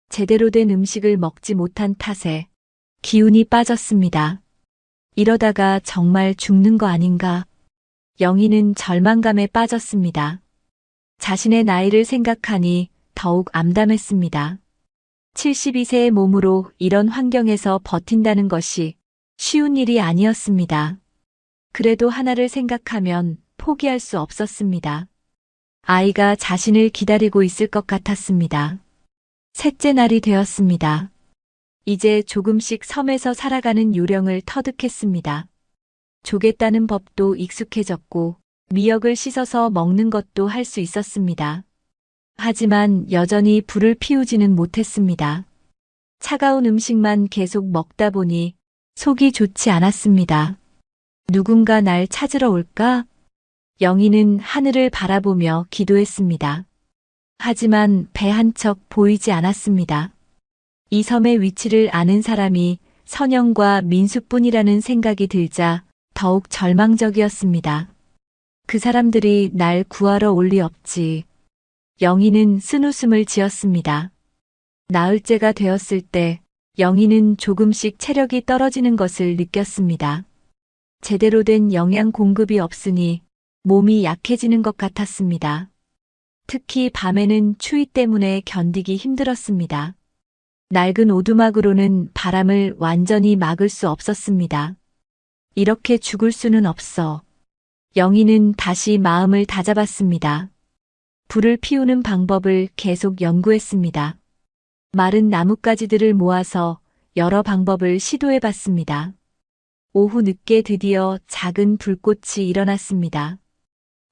제대로 된 음식을 먹지 못한 탓에 기운이 빠졌습니다. 이러다가 정말 죽는 거 아닌가? 영희는 절망감에 빠졌습니다. 자신의 나이를 생각하니 더욱 암담했습니다. 72세의 몸으로 이런 환경에서 버틴다는 것이 쉬운 일이 아니었습니다. 그래도 하나를 생각하면 포기할 수 없었습니다. 아이가 자신을 기다리고 있을 것 같았습니다. 셋째 날이 되었습니다. 이제 조금씩 섬에서 살아가는 요령을 터득했습니다. 조개 따는 법도 익숙해졌고 미역을 씻어서 먹는 것도 할 수 있었습니다. 하지만 여전히 불을 피우지는 못했습니다. 차가운 음식만 계속 먹다 보니 속이 좋지 않았습니다. 누군가 날 찾으러 올까? 영희는 하늘을 바라보며 기도했습니다. 하지만 배 한 척 보이지 않았습니다. 이 섬의 위치를 아는 사람이 선영과 민수뿐이라는 생각이 들자 더욱 절망적이었습니다. 그 사람들이 날 구하러 올 리 없지. 영희는 쓴웃음을 지었습니다. 나흘째가 되었을 때 영희는 조금씩 체력이 떨어지는 것을 느꼈습니다. 제대로 된 영양 공급이 없으니 몸이 약해지는 것 같았습니다. 특히 밤에는 추위 때문에 견디기 힘들었습니다. 낡은 오두막으로는 바람을 완전히 막을 수 없었습니다. 이렇게 죽을 수는 없어. 영희는 다시 마음을 다잡았습니다. 불을 피우는 방법을 계속 연구했습니다. 마른 나뭇가지들을 모아서 여러 방법을 시도해 봤습니다. 오후 늦게 드디어 작은 불꽃이 일어났습니다.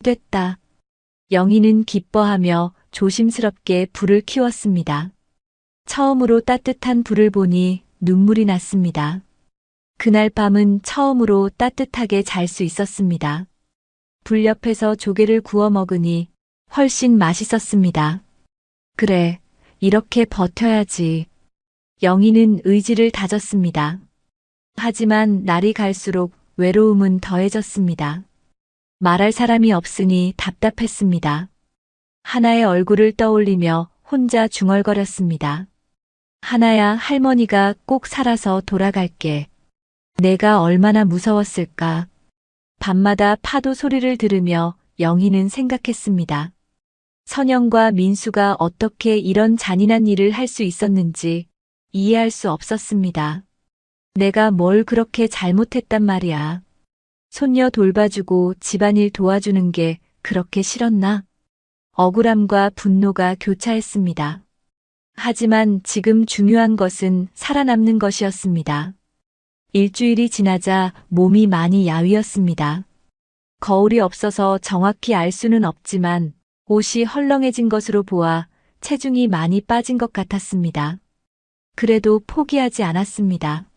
됐다. 영희는 기뻐하며 조심스럽게 불을 키웠습니다. 처음으로 따뜻한 불을 보니 눈물이 났습니다. 그날 밤은 처음으로 따뜻하게 잘 수 있었습니다. 불 옆에서 조개를 구워 먹으니 훨씬 맛있었습니다. 그래, 이렇게 버텨야지. 영희는 의지를 다졌습니다. 하지만 날이 갈수록 외로움은 더해졌습니다. 말할 사람이 없으니 답답했습니다. 하나의 얼굴을 떠올리며 혼자 중얼거렸습니다. 하나야, 할머니가 꼭 살아서 돌아갈게. 내가 얼마나 무서웠을까. 밤마다 파도 소리를 들으며 영희는 생각했습니다. 선영과 민수가 어떻게 이런 잔인한 일을 할 수 있었는지 이해할 수 없었습니다. 내가 뭘 그렇게 잘못했단 말이야. 손녀 돌봐주고 집안일 도와주는 게 그렇게 싫었나? 억울함과 분노가 교차했습니다. 하지만 지금 중요한 것은 살아남는 것이었습니다. 일주일이 지나자 몸이 많이 야위었습니다. 거울이 없어서 정확히 알 수는 없지만 옷이 헐렁해진 것으로 보아 체중이 많이 빠진 것 같았습니다. 그래도 포기하지 않았습니다.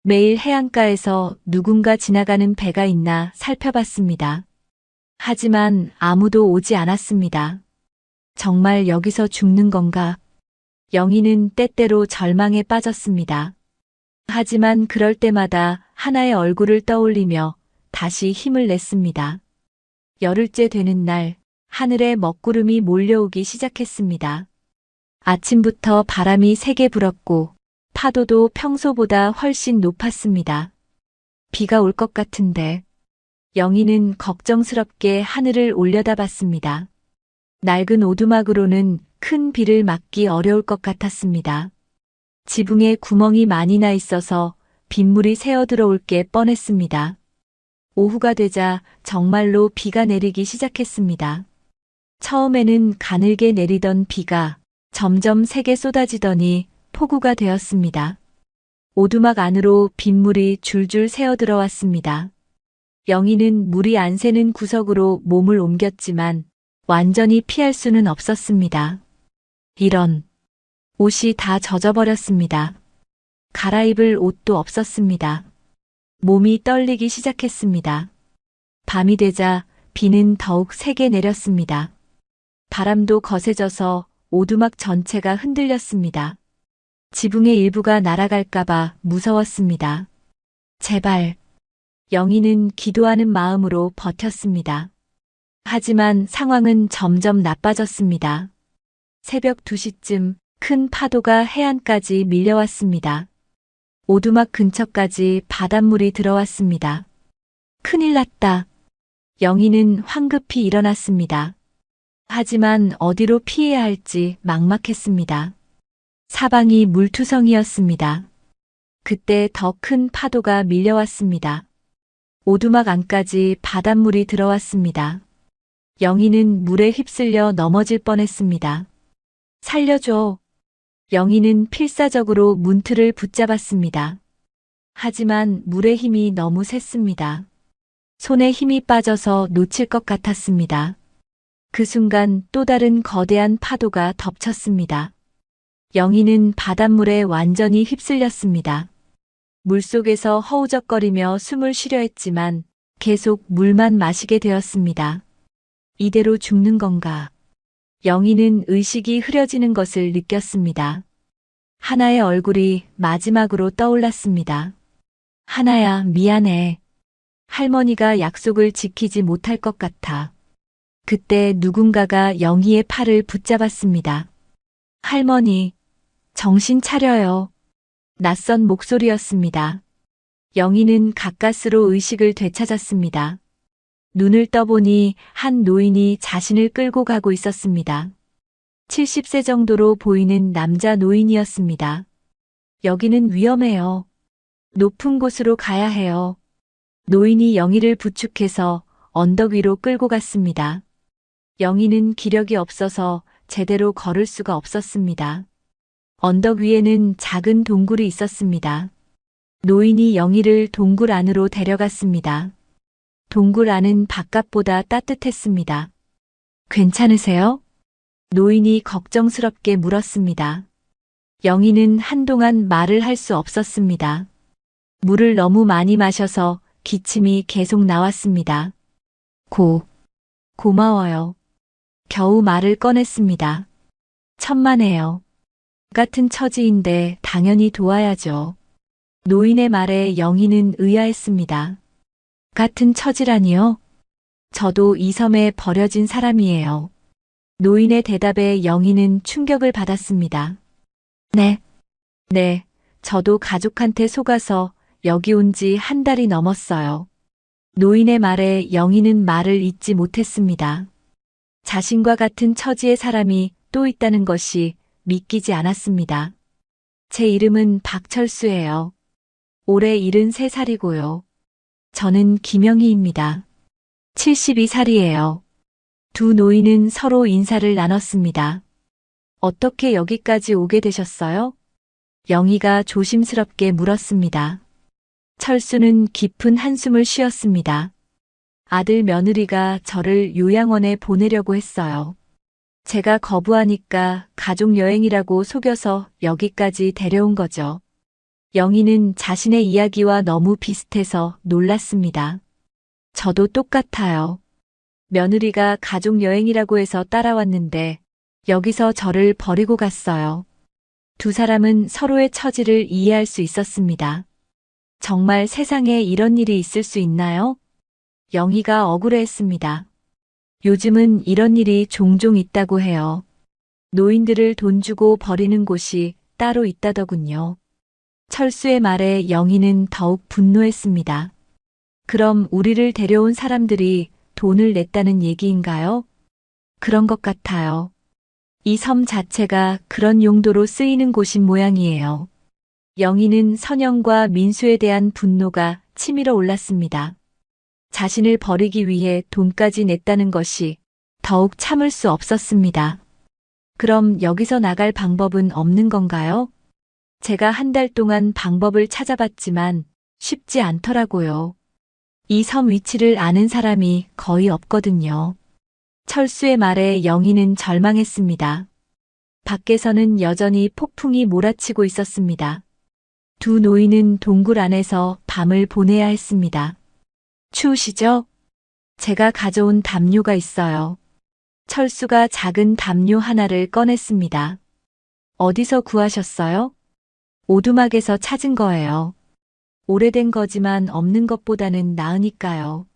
매일 해안가에서 누군가 지나가는 배가 있나 살펴봤습니다. 하지만 아무도 오지 않았습니다. 정말 여기서 죽는 건가? 영희는 때때로 절망에 빠졌습니다. 하지만 그럴 때마다 하나의 얼굴을 떠올리며 다시 힘을 냈습니다. 열흘째 되는 날, 하늘에 먹구름이 몰려오기 시작했습니다. 아침부터 바람이 세게 불었고 파도도 평소보다 훨씬 높았습니다. 비가 올 것 같은데 영희는 걱정스럽게 하늘을 올려다봤습니다. 낡은 오두막으로는 큰 비를 막기 어려울 것 같았습니다. 지붕에 구멍이 많이 나 있어서 빗물이 새어 들어올 게 뻔했습니다. 오후가 되자 정말로 비가 내리기 시작했습니다. 처음에는 가늘게 내리던 비가 점점 세게 쏟아지더니 폭우가 되었습니다. 오두막 안으로 빗물이 줄줄 새어 들어왔습니다. 영희는 물이 안 새는 구석으로 몸을 옮겼지만 완전히 피할 수는 없었습니다. 이런, 옷이 다 젖어버렸습니다. 갈아입을 옷도 없었습니다. 몸이 떨리기 시작했습니다. 밤이 되자 비는 더욱 세게 내렸습니다. 바람도 거세져서 오두막 전체가 흔들렸습니다. 지붕의 일부가 날아갈까봐 무서웠습니다. 제발. 영희는 기도하는 마음으로 버텼습니다. 하지만 상황은 점점 나빠졌습니다. 새벽 2시쯤 큰 파도가 해안까지 밀려왔습니다. 오두막 근처까지 바닷물이 들어왔습니다. 큰일 났다. 영희는 황급히 일어났습니다. 하지만 어디로 피해야 할지 막막했습니다. 사방이 물투성이었습니다. 그때 더 큰 파도가 밀려왔습니다. 오두막 안까지 바닷물이 들어왔습니다. 영희는 물에 휩쓸려 넘어질 뻔했습니다. 살려줘. 영희는 필사적으로 문틀을 붙잡았습니다. 하지만 물의 힘이 너무 셌습니다. 손에 힘이 빠져서 놓칠 것 같았습니다. 그 순간 또 다른 거대한 파도가 덮쳤습니다. 영희는 바닷물에 완전히 휩쓸렸습니다. 물속에서 허우적거리며 숨을 쉬려 했지만 계속 물만 마시게 되었습니다. 이대로 죽는 건가? 영희는 의식이 흐려지는 것을 느꼈습니다. 하나의 얼굴이 마지막으로 떠올랐습니다. 하나야, 미안해. 할머니가 약속을 지키지 못할 것 같아. 그때 누군가가 영희의 팔을 붙잡았습니다. 할머니, 정신 차려요. 낯선 목소리였습니다. 영희는 가까스로 의식을 되찾았습니다. 눈을 떠보니 한 노인이 자신을 끌고 가고 있었습니다. 70세 정도로 보이는 남자 노인이었습니다. 여기는 위험해요. 높은 곳으로 가야 해요. 노인이 영희를 부축해서 언덕 위로 끌고 갔습니다. 영희는 기력이 없어서 제대로 걸을 수가 없었습니다. 언덕 위에는 작은 동굴이 있었습니다. 노인이 영희를 동굴 안으로 데려갔습니다. 동굴 안은 바깥보다 따뜻했습니다. 괜찮으세요? 노인이 걱정스럽게 물었습니다. 영희는 한동안 말을 할 수 없었습니다. 물을 너무 많이 마셔서 기침이 계속 나왔습니다. 고마워요. 겨우 말을 꺼냈습니다. 천만에요. 같은 처지인데 당연히 도와야죠. 노인의 말에 영희는 의아했습니다. 같은 처지라니요? 저도 이 섬에 버려진 사람이에요. 노인의 대답에 영희는 충격을 받았습니다. 네, 저도 가족한테 속아서 여기 온 지 한 달이 넘었어요. 노인의 말에 영희는 말을 잇지 못했습니다. 자신과 같은 처지의 사람이 또 있다는 것이 믿기지 않았습니다. 제 이름은 박철수예요. 올해 73살이고요. 저는 김영희입니다. 72살이에요. 두 노인은 서로 인사를 나눴습니다. 어떻게 여기까지 오게 되셨어요? 영희가 조심스럽게 물었습니다. 철수는 깊은 한숨을 쉬었습니다. 아들 며느리가 저를 요양원에 보내려고 했어요. 제가 거부하니까 가족 여행이라고 속여서 여기까지 데려온 거죠. 영희는 자신의 이야기와 너무 비슷해서 놀랐습니다. 저도 똑같아요. 며느리가 가족 여행이라고 해서 따라왔는데 여기서 저를 버리고 갔어요. 두 사람은 서로의 처지를 이해할 수 있었습니다. 정말 세상에 이런 일이 있을 수 있나요? 영희가 억울해했습니다. 요즘은 이런 일이 종종 있다고 해요. 노인들을 돈 주고 버리는 곳이 따로 있다더군요. 철수의 말에 영희는 더욱 분노했습니다. 그럼 우리를 데려온 사람들이 돈을 냈다는 얘기인가요? 그런 것 같아요. 이 섬 자체가 그런 용도로 쓰이는 곳인 모양이에요. 영희는 선영과 민수에 대한 분노가 치밀어 올랐습니다. 자신을 버리기 위해 돈까지 냈다는 것이 더욱 참을 수 없었습니다. 그럼 여기서 나갈 방법은 없는 건가요? 제가 한 달 동안 방법을 찾아봤지만 쉽지 않더라고요. 이 섬 위치를 아는 사람이 거의 없거든요. 철수의 말에 영희는 절망했습니다. 밖에서는 여전히 폭풍이 몰아치고 있었습니다. 두 노인은 동굴 안에서 밤을 보내야 했습니다. 추우시죠? 제가 가져온 담요가 있어요. 철수가 작은 담요 하나를 꺼냈습니다. 어디서 구하셨어요? 오두막에서 찾은 거예요. 오래된 거지만 없는 것보다는 나으니까요.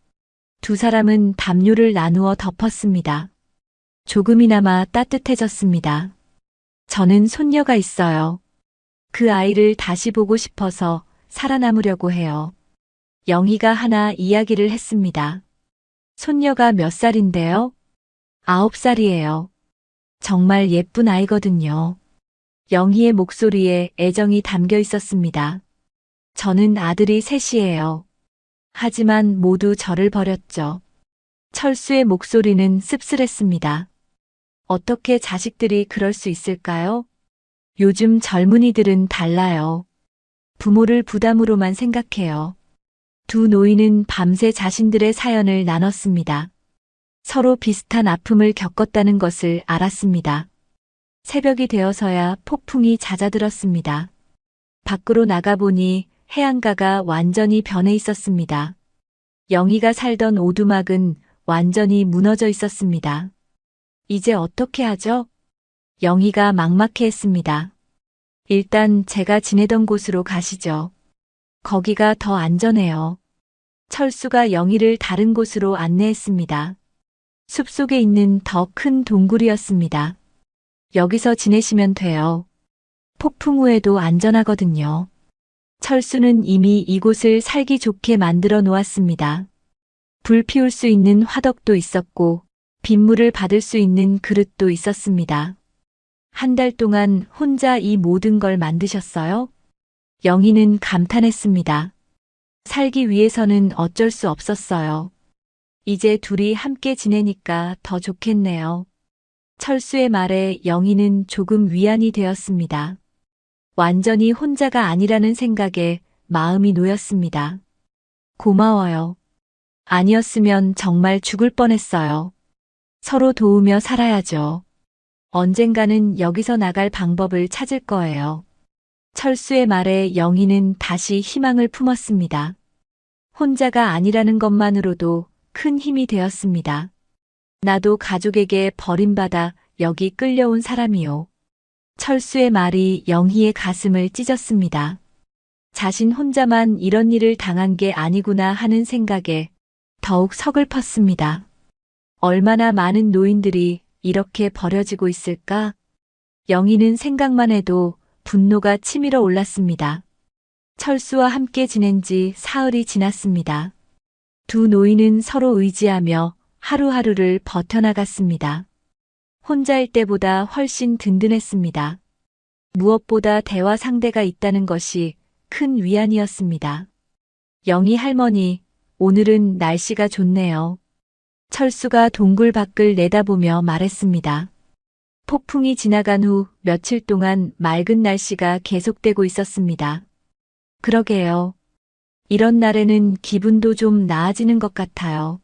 두 사람은 담요를 나누어 덮었습니다. 조금이나마 따뜻해졌습니다. 저는 손녀가 있어요. 그 아이를 다시 보고 싶어서 살아남으려고 해요. 영희가 하나 이야기를 했습니다. 손녀가 몇 살인데요? 9살이에요. 정말 예쁜 아이거든요. 영희의 목소리에 애정이 담겨 있었습니다. 저는 아들이 셋이에요. 하지만 모두 저를 버렸죠. 철수의 목소리는 씁쓸했습니다. 어떻게 자식들이 그럴 수 있을까요? 요즘 젊은이들은 달라요. 부모를 부담으로만 생각해요. 두 노인은 밤새 자신들의 사연을 나눴습니다. 서로 비슷한 아픔을 겪었다는 것을 알았습니다. 새벽이 되어서야 폭풍이 잦아들었습니다. 밖으로 나가보니 해안가가 완전히 변해 있었습니다. 영희가 살던 오두막은 완전히 무너져 있었습니다. 이제 어떻게 하죠? 영희가 막막해했습니다. 일단 제가 지내던 곳으로 가시죠. 거기가 더 안전해요. 철수가 영희를 다른 곳으로 안내했습니다. 숲속에 있는 더 큰 동굴이었습니다. 여기서 지내시면 돼요. 폭풍 후에도 안전하거든요. 철수는 이미 이곳을 살기 좋게 만들어 놓았습니다. 불 피울 수 있는 화덕도 있었고 빗물을 받을 수 있는 그릇도 있었습니다. 한 달 동안 혼자 이 모든 걸 만드셨어요? 영희는 감탄했습니다. 살기 위해서는 어쩔 수 없었어요. 이제 둘이 함께 지내니까 더 좋겠네요. 철수의 말에 영희는 조금 위안이 되었습니다. 완전히 혼자가 아니라는 생각에 마음이 놓였습니다. 고마워요. 아니었으면 정말 죽을 뻔했어요. 서로 도우며 살아야죠. 언젠가는 여기서 나갈 방법을 찾을 거예요. 철수의 말에 영희는 다시 희망을 품었습니다. 혼자가 아니라는 것만으로도 큰 힘이 되었습니다. 나도 가족에게 버림받아 여기 끌려온 사람이요. 철수의 말이 영희의 가슴을 찢었습니다. 자신 혼자만 이런 일을 당한 게 아니구나 하는 생각에 더욱 서글펐습니다. 얼마나 많은 노인들이 이렇게 버려지고 있을까? 영희는 생각만 해도 분노가 치밀어 올랐습니다. 철수와 함께 지낸 지 사흘이 지났습니다. 두 노인은 서로 의지하며 하루하루를 버텨나갔습니다. 혼자일 때보다 훨씬 든든했습니다. 무엇보다 대화 상대가 있다는 것이 큰 위안이었습니다. 영희 할머니, 오늘은 날씨가 좋네요. 철수가 동굴 밖을 내다보며 말했습니다. 폭풍이 지나간 후 며칠 동안 맑은 날씨가 계속되고 있었습니다. 그러게요. 이런 날에는 기분도 좀 나아지는 것 같아요.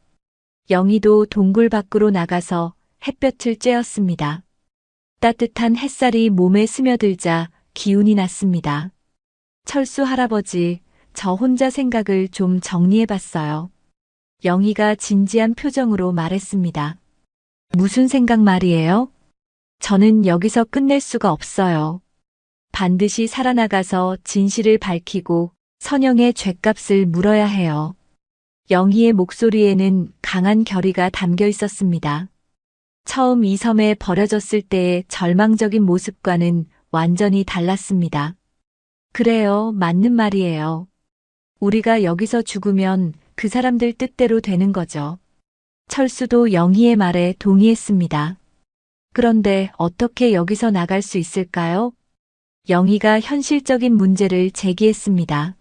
영희도 동굴 밖으로 나가서 햇볕을 쬐었습니다. 따뜻한 햇살이 몸에 스며들자 기운이 났습니다. 철수 할아버지, 저 혼자 생각을 좀 정리해봤어요. 영희가 진지한 표정으로 말했습니다. 무슨 생각 말이에요? 저는 여기서 끝낼 수가 없어요. 반드시 살아나가서 진실을 밝히고 선영의 죗값을 물어야 해요. 영희의 목소리에는 강한 결의가 담겨 있었습니다. 처음 이 섬에 버려졌을 때의 절망적인 모습과는 완전히 달랐습니다. 그래요, 맞는 말이에요. 우리가 여기서 죽으면 그 사람들 뜻대로 되는 거죠. 철수도 영희의 말에 동의했습니다. 그런데 어떻게 여기서 나갈 수 있을까요? 영희가 현실적인 문제를 제기했습니다.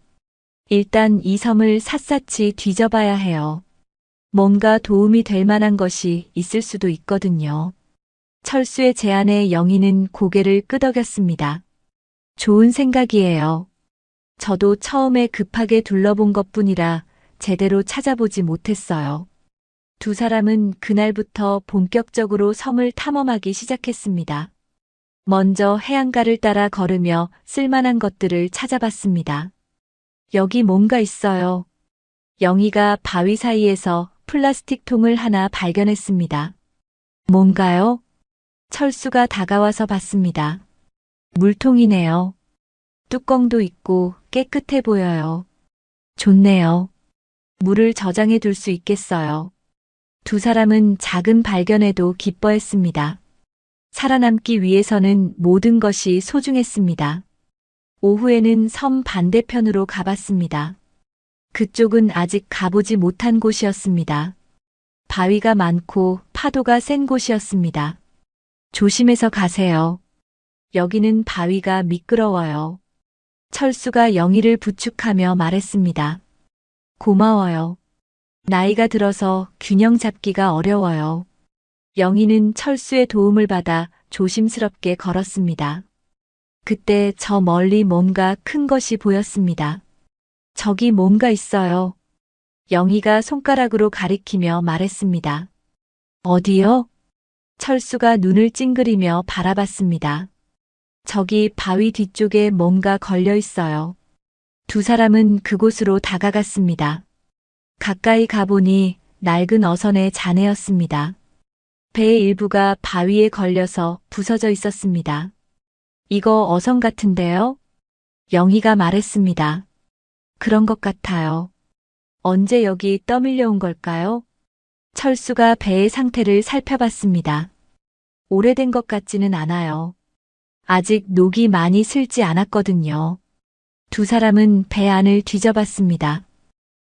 일단 이 섬을 샅샅이 뒤져봐야 해요. 뭔가 도움이 될 만한 것이 있을 수도 있거든요. 철수의 제안에 영희는 고개를 끄덕였습니다. 좋은 생각이에요. 저도 처음에 급하게 둘러본 것뿐이라 제대로 찾아보지 못했어요. 두 사람은 그날부터 본격적으로 섬을 탐험하기 시작했습니다. 먼저 해안가를 따라 걸으며 쓸만한 것들을 찾아봤습니다. 여기 뭔가 있어요. 영희가 바위 사이에서 플라스틱 통을 하나 발견했습니다. 뭔가요? 철수가 다가와서 봤습니다. 물통이네요. 뚜껑도 있고 깨끗해 보여요. 좋네요. 물을 저장해 둘 수 있겠어요. 두 사람은 작은 발견에도 기뻐했습니다. 살아남기 위해서는 모든 것이 소중했습니다. 오후에는 섬 반대편으로 가봤습니다. 그쪽은 아직 가보지 못한 곳이었습니다. 바위가 많고 파도가 센 곳이었습니다. 조심해서 가세요. 여기는 바위가 미끄러워요. 철수가 영희를 부축하며 말했습니다. 고마워요. 나이가 들어서 균형 잡기가 어려워요. 영희는 철수의 도움을 받아 조심스럽게 걸었습니다. 그때 저 멀리 뭔가 큰 것이 보였습니다. 저기 뭔가 있어요. 영희가 손가락으로 가리키며 말했습니다. 어디요? 철수가 눈을 찡그리며 바라봤습니다. 저기 바위 뒤쪽에 뭔가 걸려 있어요. 두 사람은 그곳으로 다가갔습니다. 가까이 가보니 낡은 어선의 잔해였습니다. 배의 일부가 바위에 걸려서 부서져 있었습니다. 이거 어선 같은데요? 영희가 말했습니다. 그런 것 같아요. 언제 여기 떠밀려온 걸까요? 철수가 배의 상태를 살펴봤습니다. 오래된 것 같지는 않아요. 아직 녹이 많이 슬지 않았거든요. 두 사람은 배 안을 뒤져봤습니다.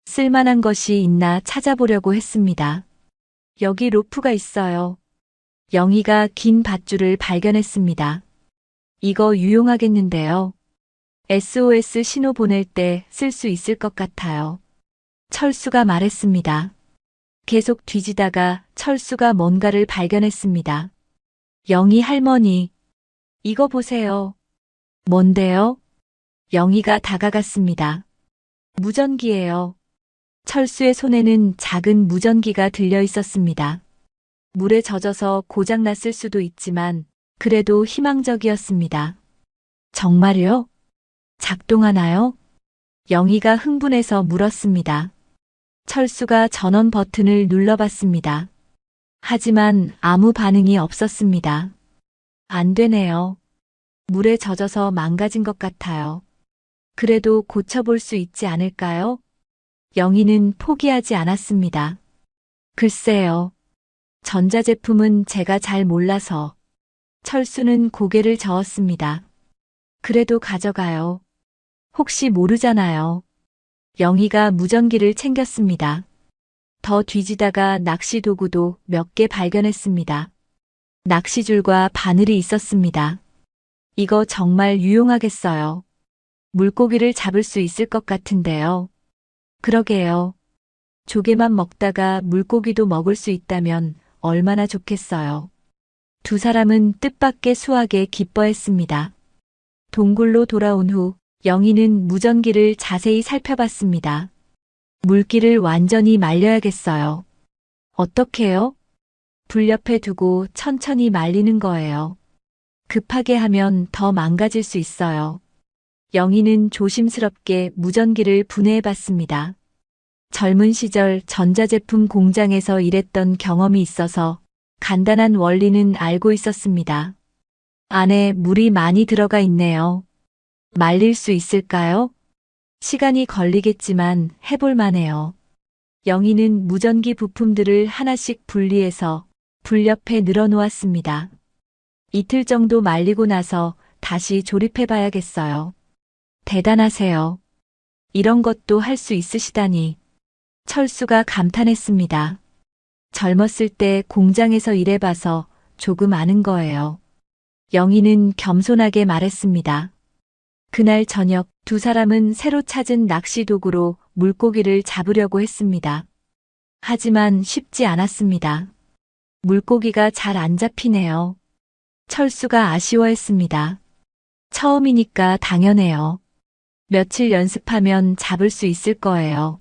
쓸만한 것이 있나 찾아보려고 했습니다. 여기 로프가 있어요. 영희가 긴 밧줄을 발견했습니다. 이거 유용하겠는데요. SOS 신호 보낼 때 쓸 수 있을 것 같아요. 철수가 말했습니다. 계속 뒤지다가 철수가 뭔가를 발견했습니다. 영희 할머니, 이거 보세요. 뭔데요? 영희가 다가갔습니다. 무전기예요. 철수의 손에는 작은 무전기가 들려 있었습니다. 물에 젖어서 고장났을 수도 있지만 그래도 희망적이었습니다. 정말요? 작동하나요? 영희가 흥분해서 물었습니다. 철수가 전원 버튼을 눌러봤습니다. 하지만 아무 반응이 없었습니다. 안 되네요. 물에 젖어서 망가진 것 같아요. 그래도 고쳐볼 수 있지 않을까요? 영희는 포기하지 않았습니다. 글쎄요. 전자제품은 제가 잘 몰라서. 철수는 고개를 저었습니다. 그래도 가져가요. 혹시 모르잖아요. 영희가 무전기를 챙겼습니다. 더 뒤지다가 낚시 도구도 몇 개 발견했습니다. 낚시줄과 바늘이 있었습니다. 이거 정말 유용하겠어요. 물고기를 잡을 수 있을 것 같은데요. 그러게요. 조개만 먹다가 물고기도 먹을 수 있다면 얼마나 좋겠어요. 두 사람은 뜻밖의 수확에 기뻐했습니다. 동굴로 돌아온 후 영희는 무전기를 자세히 살펴봤습니다. 물기를 완전히 말려야겠어요. 어떻게요? 불 옆에 두고 천천히 말리는 거예요. 급하게 하면 더 망가질 수 있어요. 영희는 조심스럽게 무전기를 분해해 봤습니다. 젊은 시절 전자제품 공장에서 일했던 경험이 있어서 간단한 원리는 알고 있었습니다. 안에 물이 많이 들어가 있네요. 말릴 수 있을까요? 시간이 걸리겠지만 해볼 만해요. 영희는 무전기 부품들을 하나씩 분리해서 불 옆에 늘어놓았습니다. 이틀 정도 말리고 나서 다시 조립해 봐야겠어요. 대단하세요. 이런 것도 할 수 있으시다니. 철수가 감탄했습니다. 젊었을 때 공장에서 일해봐서 조금 아는 거예요. 영희는 겸손하게 말했습니다. 그날 저녁 두 사람은 새로 찾은 낚시 도구로 물고기를 잡으려고 했습니다. 하지만 쉽지 않았습니다. 물고기가 잘 안 잡히네요. 철수가 아쉬워했습니다. 처음이니까 당연해요. 며칠 연습하면 잡을 수 있을 거예요.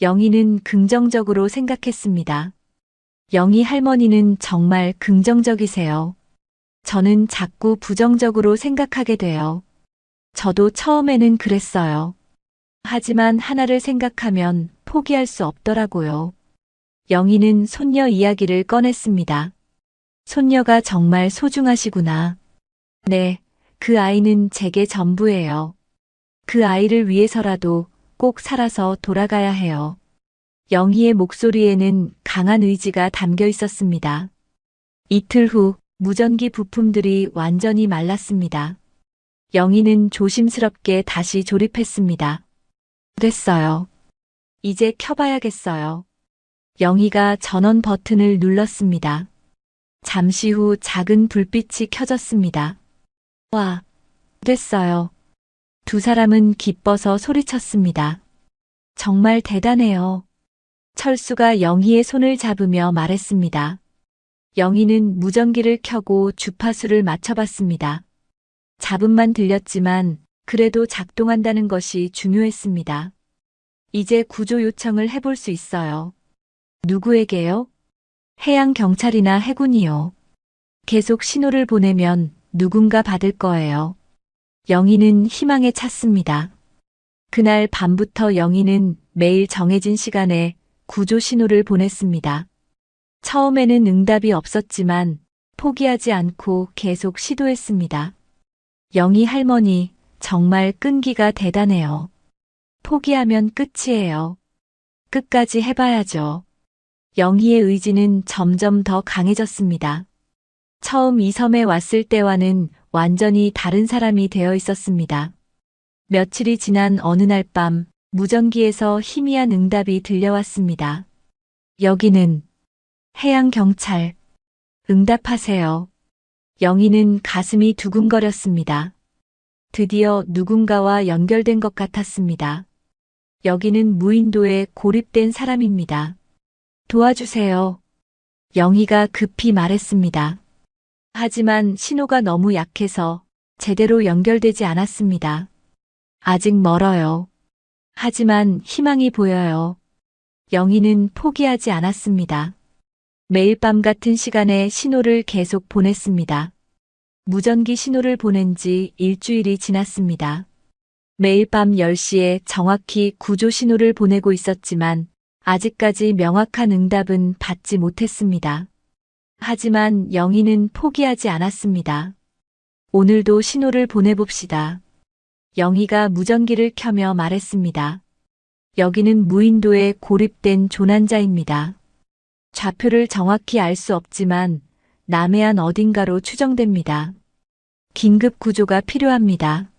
영희는 긍정적으로 생각했습니다. 영희 할머니는 정말 긍정적이세요. 저는 자꾸 부정적으로 생각하게 돼요. 저도 처음에는 그랬어요. 하지만 하나를 생각하면 포기할 수 없더라고요. 영희는 손녀 이야기를 꺼냈습니다. 손녀가 정말 소중하시구나. 네, 그 아이는 제게 전부예요. 그 아이를 위해서라도 꼭 살아서 돌아가야 해요. 영희의 목소리에는 강한 의지가 담겨 있었습니다. 이틀 후 무전기 부품들이 완전히 말랐습니다. 영희는 조심스럽게 다시 조립했습니다. 됐어요. 이제 켜봐야겠어요. 영희가 전원 버튼을 눌렀습니다. 잠시 후 작은 불빛이 켜졌습니다. 와, 됐어요. 두 사람은 기뻐서 소리쳤습니다. 정말 대단해요. 철수가 영희의 손을 잡으며 말했습니다. 영희는 무전기를 켜고 주파수를 맞춰봤습니다. 잡음만 들렸지만 그래도 작동한다는 것이 중요했습니다. 이제 구조 요청을 해볼 수 있어요. 누구에게요? 해양경찰이나 해군이요. 계속 신호를 보내면 누군가 받을 거예요. 영희는 희망에 찼습니다. 그날 밤부터 영희는 매일 정해진 시간에 구조 신호를 보냈습니다. 처음에는 응답이 없었지만 포기하지 않고 계속 시도했습니다. 영희 할머니, 정말 끈기가 대단해요. 포기하면 끝이에요. 끝까지 해봐야죠. 영희의 의지는 점점 더 강해졌습니다. 처음 이 섬에 왔을 때와는 완전히 다른 사람이 되어 있었습니다. 며칠이 지난 어느 날 밤 무전기에서 희미한 응답이 들려왔습니다. 여기는 해양경찰. 응답하세요. 영희는 가슴이 두근거렸습니다. 드디어 누군가와 연결된 것 같았습니다. 여기는 무인도에 고립된 사람입니다. 도와주세요. 영희가 급히 말했습니다. 하지만 신호가 너무 약해서 제대로 연결되지 않았습니다. 아직 멀어요. 하지만 희망이 보여요. 영희는 포기하지 않았습니다. 매일 밤 같은 시간에 신호를 계속 보냈습니다. 무전기 신호를 보낸 지 일주일이 지났습니다. 매일 밤 10시에 정확히 구조 신호를 보내고 있었지만 아직까지 명확한 응답은 받지 못했습니다. 하지만 영희는 포기하지 않았습니다. 오늘도 신호를 보내봅시다. 영희가 무전기를 켜며 말했습니다. 여기는 무인도에 고립된 조난자입니다. 좌표를 정확히 알 수 없지만 남해안 어딘가로 추정됩니다. 긴급 구조가 필요합니다.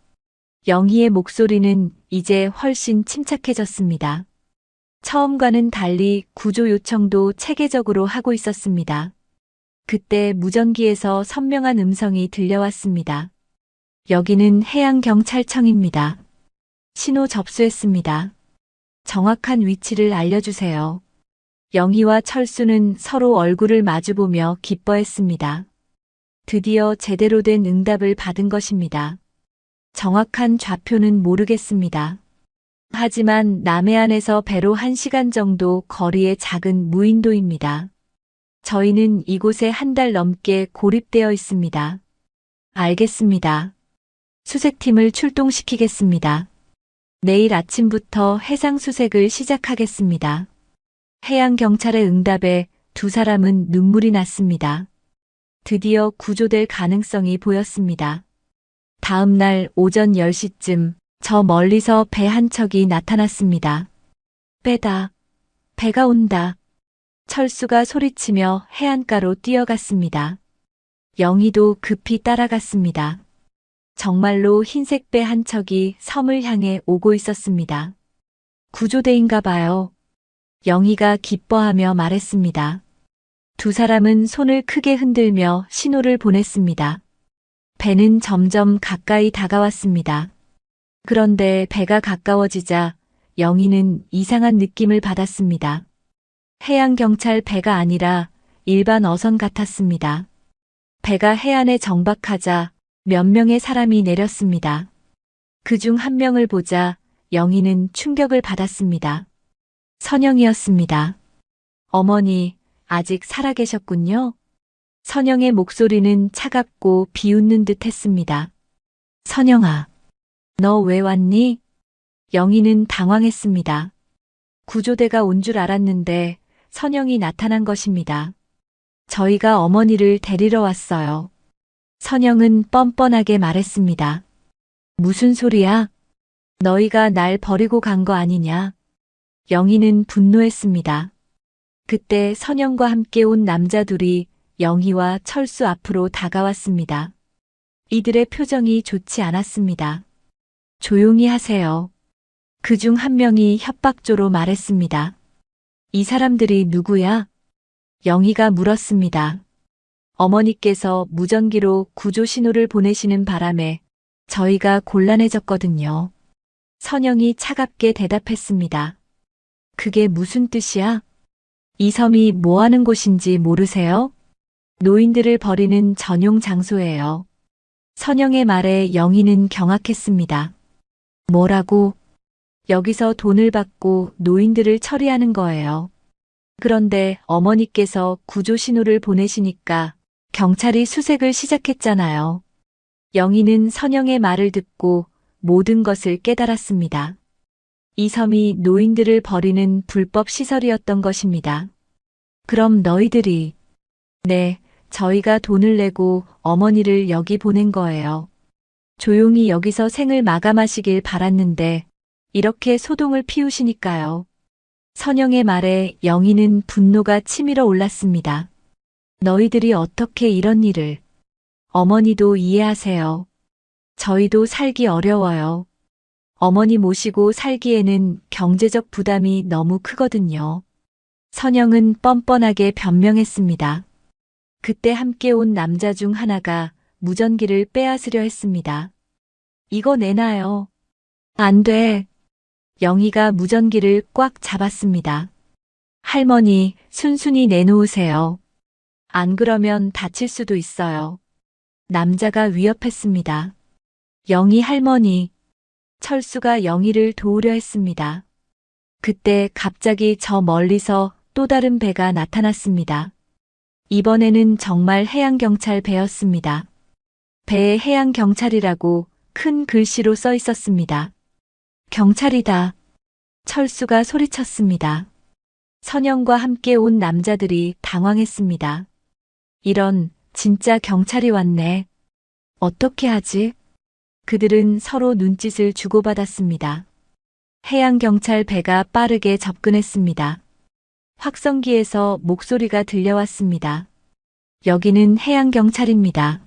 영희의 목소리는 이제 훨씬 침착해졌습니다. 처음과는 달리 구조 요청도 체계적으로 하고 있었습니다. 그때 무전기에서 선명한 음성이 들려왔습니다. 여기는 해양경찰청입니다. 신호 접수했습니다. 정확한 위치를 알려주세요. 영희와 철수는 서로 얼굴을 마주보며 기뻐했습니다. 드디어 제대로 된 응답을 받은 것입니다. 정확한 좌표는 모르겠습니다. 하지만 남해안에서 배로 1시간 정도 거리의 작은 무인도입니다. 저희는 이곳에 한 달 넘게 고립되어 있습니다. 알겠습니다. 수색팀을 출동시키겠습니다. 내일 아침부터 해상수색을 시작하겠습니다. 해양경찰의 응답에 두 사람은 눈물이 났습니다. 드디어 구조될 가능성이 보였습니다. 다음 날 오전 10시쯤 저 멀리서 배 한 척이 나타났습니다. 배다. 배가 온다. 철수가 소리치며 해안가로 뛰어갔습니다. 영희도 급히 따라갔습니다. 정말로 흰색 배 한 척이 섬을 향해 오고 있었습니다. 구조대인가 봐요. 영희가 기뻐하며 말했습니다. 두 사람은 손을 크게 흔들며 신호를 보냈습니다. 배는 점점 가까이 다가왔습니다. 그런데 배가 가까워지자 영희는 이상한 느낌을 받았습니다. 해양경찰 배가 아니라 일반 어선 같았습니다. 배가 해안에 정박하자 몇 명의 사람이 내렸습니다. 그중 한 명을 보자 영희는 충격을 받았습니다. 선영이었습니다. 어머니, 아직 살아계셨군요. 선영의 목소리는 차갑고 비웃는 듯 했습니다. 선영아, 너 왜 왔니? 영희는 당황했습니다. 구조대가 온 줄 알았는데 선영이 나타난 것입니다. 저희가 어머니를 데리러 왔어요. 선영은 뻔뻔하게 말했습니다. 무슨 소리야? 너희가 날 버리고 간 거 아니냐? 영희는 분노했습니다. 그때 선영과 함께 온 남자 둘이 영희와 철수 앞으로 다가왔습니다. 이들의 표정이 좋지 않았습니다. 조용히 하세요. 그중 한 명이 협박조로 말했습니다. 이 사람들이 누구야? 영희가 물었습니다. 어머니께서 무전기로 구조 신호를 보내시는 바람에 저희가 곤란해졌거든요. 선영이 차갑게 대답했습니다. 그게 무슨 뜻이야? 이 섬이 뭐 하는 곳인지 모르세요? 노인들을 버리는 전용 장소예요. 선영의 말에 영희는 경악했습니다. 뭐라고? 여기서 돈을 받고 노인들을 처리하는 거예요. 그런데 어머니께서 구조 신호를 보내시니까 경찰이 수색을 시작했잖아요. 영희는 선영의 말을 듣고 모든 것을 깨달았습니다. 이 섬이 노인들을 버리는 불법 시설이었던 것입니다. 그럼 너희들이... 네, 저희가 돈을 내고 어머니를 여기 보낸 거예요. 조용히 여기서 생을 마감하시길 바랐는데 이렇게 소동을 피우시니까요. 선영의 말에 영희는 분노가 치밀어 올랐습니다. 너희들이 어떻게 이런 일을... 어머니도 이해하세요. 저희도 살기 어려워요. 어머니 모시고 살기에는 경제적 부담이 너무 크거든요. 선영은 뻔뻔하게 변명했습니다. 그때 함께 온 남자 중 하나가 무전기를 빼앗으려 했습니다. 이거 내놔요. 안 돼. 영희가 무전기를 꽉 잡았습니다. 할머니, 순순히 내놓으세요. 안 그러면 다칠 수도 있어요. 남자가 위협했습니다. 영희 할머니. 철수가 영희를 도우려 했습니다. 그때 갑자기 저 멀리서 또 다른 배가 나타났습니다. 이번에는 정말 해양경찰 배였습니다. 배에 해양경찰이라고 큰 글씨로 써 있었습니다. 경찰이다. 철수가 소리쳤습니다. 선영과 함께 온 남자들이 당황했습니다. 이런, 진짜 경찰이 왔네. 어떻게 하지? 그들은 서로 눈짓을 주고받았습니다. 해양경찰 배가 빠르게 접근했습니다. 확성기에서 목소리가 들려왔습니다. 여기는 해양경찰입니다.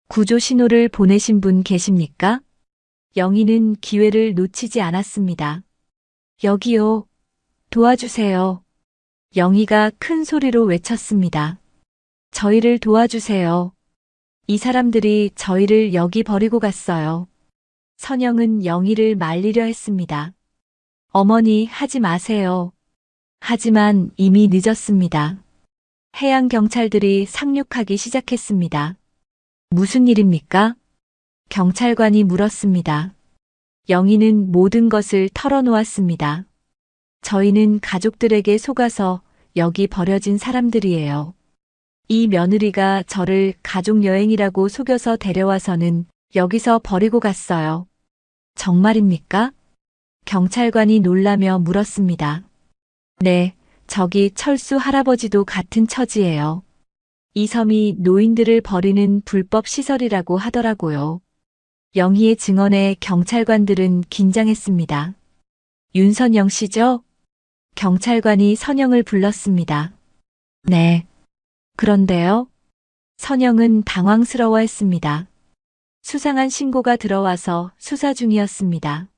구조 신호를 보내신 분 계십니까? 영희는 기회를 놓치지 않았습니다. 여기요. 도와주세요. 영희가 큰 소리로 외쳤습니다. 저희를 도와주세요. 이 사람들이 저희를 여기 버리고 갔어요. 선영은 영희를 말리려 했습니다. 어머니, 하지 마세요. 하지만 이미 늦었습니다. 해양경찰들이 상륙하기 시작했습니다. 무슨 일입니까? 경찰관이 물었습니다. 영희는 모든 것을 털어놓았습니다. 저희는 가족들에게 속아서 여기 버려진 사람들이에요. 이 며느리가 저를 가족여행이라고 속여서 데려와서는 여기서 버리고 갔어요. 정말입니까? 경찰관이 놀라며 물었습니다. 네, 저기 철수 할아버지도 같은 처지예요. 이 섬이 노인들을 버리는 불법 시설이라고 하더라고요. 영희의 증언에 경찰관들은 긴장했습니다. 윤선영 씨죠? 경찰관이 선영을 불렀습니다. 네. 그런데요? 선영은 당황스러워했습니다. 수상한 신고가 들어와서 수사 중이었습니다.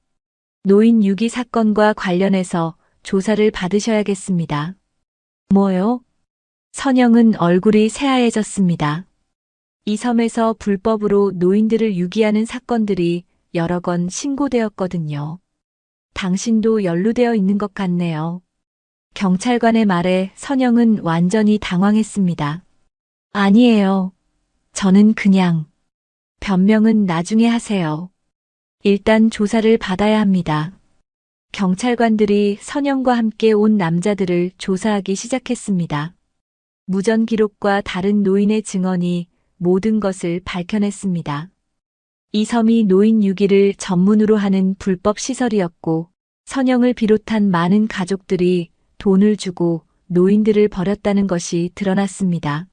노인 유기 사건과 관련해서 조사를 받으셔야겠습니다. 뭐요? 선영은 얼굴이 새하얘졌습니다. 이 섬에서 불법으로 노인들을 유기하는 사건들이 여러 건 신고되었거든요. 당신도 연루되어 있는 것 같네요. 경찰관의 말에 선영은 완전히 당황했습니다. 아니에요. 저는 그냥. 변명은 나중에 하세요. 일단 조사를 받아야 합니다. 경찰관들이 선영과 함께 온 남자들을 조사하기 시작했습니다. 무전 기록과 다른 노인의 증언이 모든 것을 밝혀냈습니다. 이 섬이 노인 유기를 전문으로 하는 불법 시설이었고 선영을 비롯한 많은 가족들이 돈을 주고 노인들을 버렸다는 것이 드러났습니다.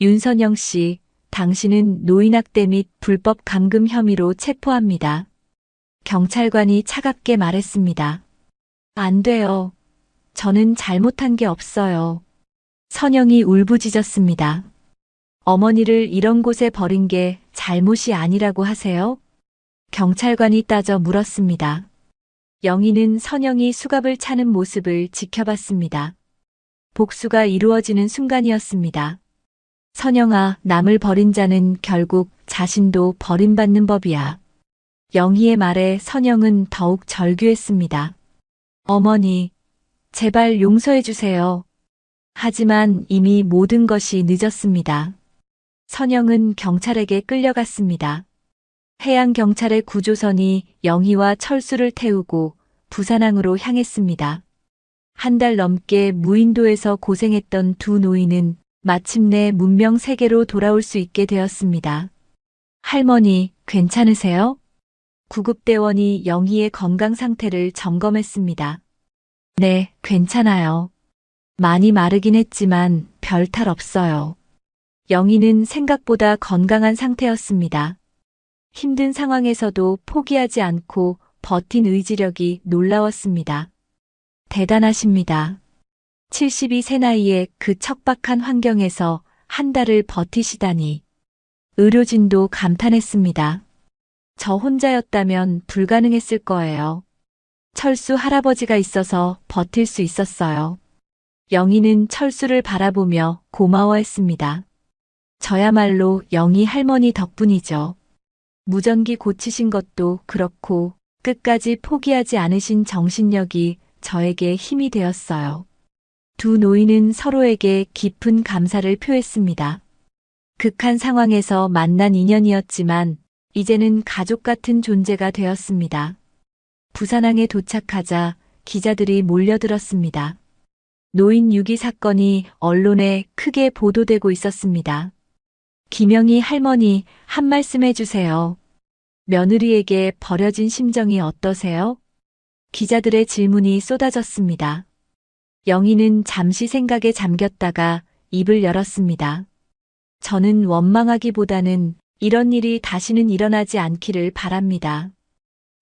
윤선영 씨, 당신은 노인학대 및 불법 감금 혐의로 체포합니다. 경찰관이 차갑게 말했습니다. 안 돼요. 저는 잘못한 게 없어요. 선영이 울부짖었습니다. 어머니를 이런 곳에 버린 게 잘못이 아니라고 하세요? 경찰관이 따져 물었습니다. 영희는 선영이 수갑을 차는 모습을 지켜봤습니다. 복수가 이루어지는 순간이었습니다. 선영아, 남을 버린 자는 결국 자신도 버림받는 법이야. 영희의 말에 선영은 더욱 절규했습니다. 어머니, 제발 용서해 주세요. 하지만 이미 모든 것이 늦었습니다. 선영은 경찰에게 끌려갔습니다. 해양경찰의 구조선이 영희와 철수를 태우고 부산항으로 향했습니다. 한 달 넘게 무인도에서 고생했던 두 노인은 마침내 문명 세계로 돌아올 수 있게 되었습니다. 할머니, 괜찮으세요? 구급대원이 영희의 건강 상태를 점검했습니다. 네, 괜찮아요. 많이 마르긴 했지만 별 탈 없어요. 영희는 생각보다 건강한 상태였습니다. 힘든 상황에서도 포기하지 않고 버틴 의지력이 놀라웠습니다. 대단하십니다. 72세 나이에 그 척박한 환경에서 한 달을 버티시다니. 의료진도 감탄했습니다. 저 혼자였다면 불가능했을 거예요. 철수 할아버지가 있어서 버틸 수 있었어요. 영희는 철수를 바라보며 고마워했습니다. 저야말로 영희 할머니 덕분이죠. 무전기 고치신 것도 그렇고 끝까지 포기하지 않으신 정신력이 저에게 힘이 되었어요. 두 노인은 서로에게 깊은 감사를 표했습니다. 극한 상황에서 만난 인연이었지만 이제는 가족 같은 존재가 되었습니다. 부산항에 도착하자 기자들이 몰려들었습니다. 노인 유기 사건이 언론에 크게 보도되고 있었습니다. 김영희 할머니, 한 말씀 해주세요. 며느리에게 버려진 심정이 어떠세요? 기자들의 질문이 쏟아졌습니다. 영희는 잠시 생각에 잠겼다가 입을 열었습니다. 저는 원망하기보다는 이런 일이 다시는 일어나지 않기를 바랍니다.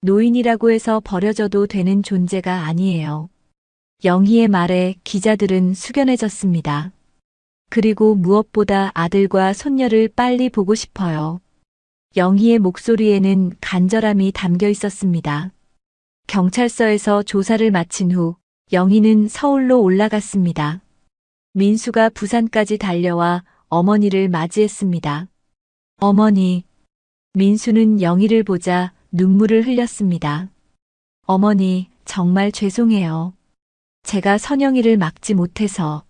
노인이라고 해서 버려져도 되는 존재가 아니에요. 영희의 말에 기자들은 숙연해졌습니다. 그리고 무엇보다 아들과 손녀를 빨리 보고 싶어요. 영희의 목소리에는 간절함이 담겨 있었습니다. 경찰서에서 조사를 마친 후 영희는 서울로 올라갔습니다. 민수가 부산까지 달려와 어머니를 맞이했습니다. 어머니. 민수는 영희를 보자 눈물을 흘렸습니다. 어머니, 정말 죄송해요. 제가 선영이를 막지 못해서.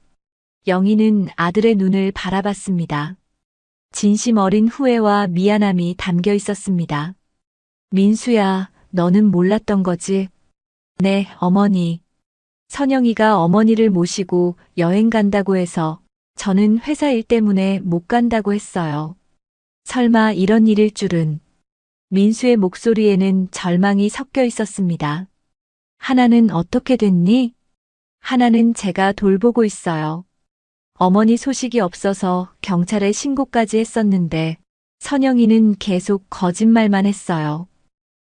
영희는 아들의 눈을 바라봤습니다. 진심 어린 후회와 미안함이 담겨 있었습니다. 민수야, 너는 몰랐던 거지? 네, 어머니. 선영이가 어머니를 모시고 여행 간다고 해서 저는 회사 일 때문에 못 간다고 했어요. 설마 이런 일일 줄은. 민수의 목소리에는 절망이 섞여 있었습니다. 하나는 어떻게 됐니? 하나는 제가 돌보고 있어요. 어머니 소식이 없어서 경찰에 신고까지 했었는데 선영이는 계속 거짓말만 했어요.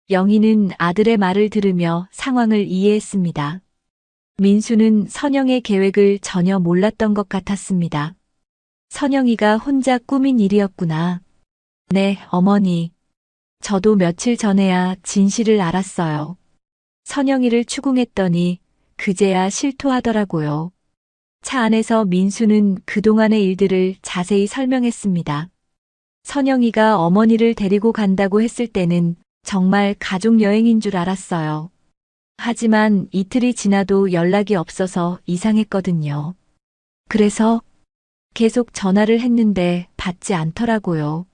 영희는 아들의 말을 들으며 상황을 이해했습니다. 민수는 선영의 계획을 전혀 몰랐던 것 같았습니다. 선영이가 혼자 꾸민 일이었구나. 네, 어머니. 저도 며칠 전에야 진실을 알았어요. 선영이를 추궁했더니 그제야 실토하더라고요. 차 안에서 민수는 그동안의 일들을 자세히 설명했습니다. 선영이가 어머니를 데리고 간다고 했을 때는 정말 가족 여행인 줄 알았어요. 하지만 이틀이 지나도 연락이 없어서 이상했거든요. 그래서 계속 전화를 했는데 받지 않더라고요.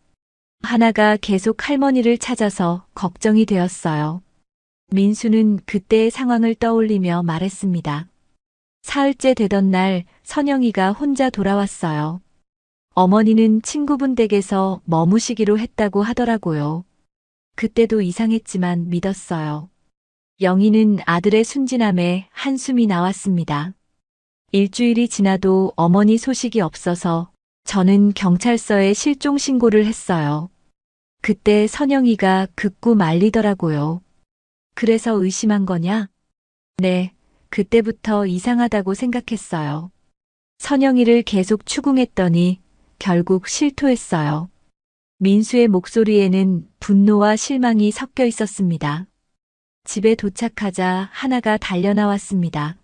하나가 계속 할머니를 찾아서 걱정이 되었어요. 민수는 그때의 상황을 떠올리며 말했습니다. 사흘째 되던 날 선영이가 혼자 돌아왔어요. 어머니는 친구분 댁에서 머무시기로 했다고 하더라고요. 그때도 이상했지만 믿었어요. 영희는 아들의 순진함에 한숨이 나왔습니다. 일주일이 지나도 어머니 소식이 없어서 저는 경찰서에 실종 신고를 했어요. 그때 선영이가 극구 말리더라고요. 그래서 의심한 거냐? 네, 그때부터 이상하다고 생각했어요. 선영이를 계속 추궁했더니 결국 실토했어요. 민수의 목소리에는 분노와 실망이 섞여 있었습니다. 집에 도착하자 하나가 달려나왔습니다.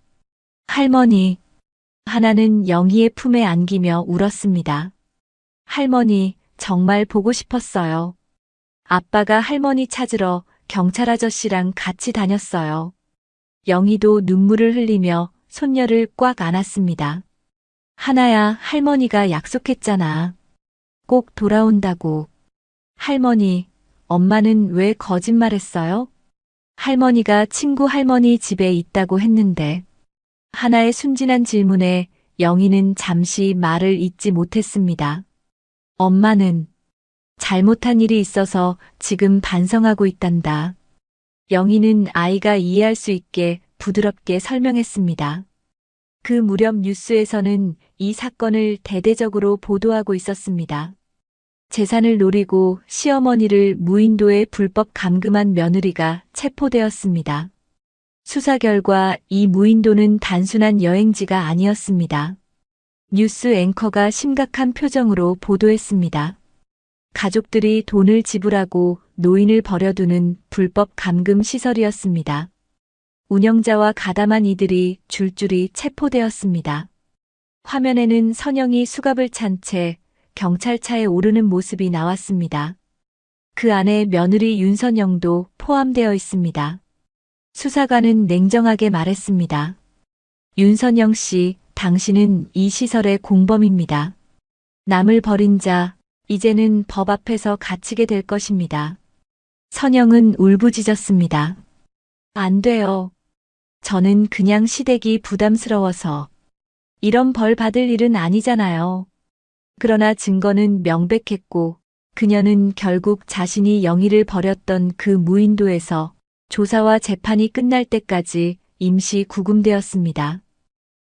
할머니. 하나는 영희의 품에 안기며 울었습니다. 할머니, 정말 보고 싶었어요. 아빠가 할머니 찾으러 경찰 아저씨랑 같이 다녔어요. 영희도 눈물을 흘리며 손녀를 꽉 안았습니다. 하나야, 할머니가 약속했잖아. 꼭 돌아온다고. 할머니, 엄마는 왜 거짓말했어요? 할머니가 친구 할머니 집에 있다고 했는데. 하나의 순진한 질문에 영희는 잠시 말을 잇지 못했습니다. 엄마는 잘못한 일이 있어서 지금 반성하고 있단다. 영희는 아이가 이해할 수 있게 부드럽게 설명했습니다. 그 무렵 뉴스에서는 이 사건을 대대적으로 보도하고 있었습니다. 재산을 노리고 시어머니를 무인도에 불법 감금한 며느리가 체포되었습니다. 수사 결과 이 무인도는 단순한 여행지가 아니었습니다. 뉴스 앵커가 심각한 표정으로 보도했습니다. 가족들이 돈을 지불하고 노인을 버려두는 불법 감금 시설이었습니다. 운영자와 가담한 이들이 줄줄이 체포되었습니다. 화면에는 선영이 수갑을 찬 채 경찰차에 오르는 모습이 나왔습니다. 그 안에 며느리 윤선영도 포함되어 있습니다. 수사관은 냉정하게 말했습니다. 윤선영 씨, 당신은 이 시설의 공범입니다. 남을 버린 자, 이제는 법 앞에서 갇히게 될 것입니다. 선영은 울부짖었습니다. 안 돼요. 저는 그냥 시댁이 부담스러워서. 이런 벌 받을 일은 아니잖아요. 그러나 증거는 명백했고 그녀는 결국 자신이 영희를 버렸던 그 무인도에서 조사와 재판이 끝날 때까지 임시 구금되었습니다.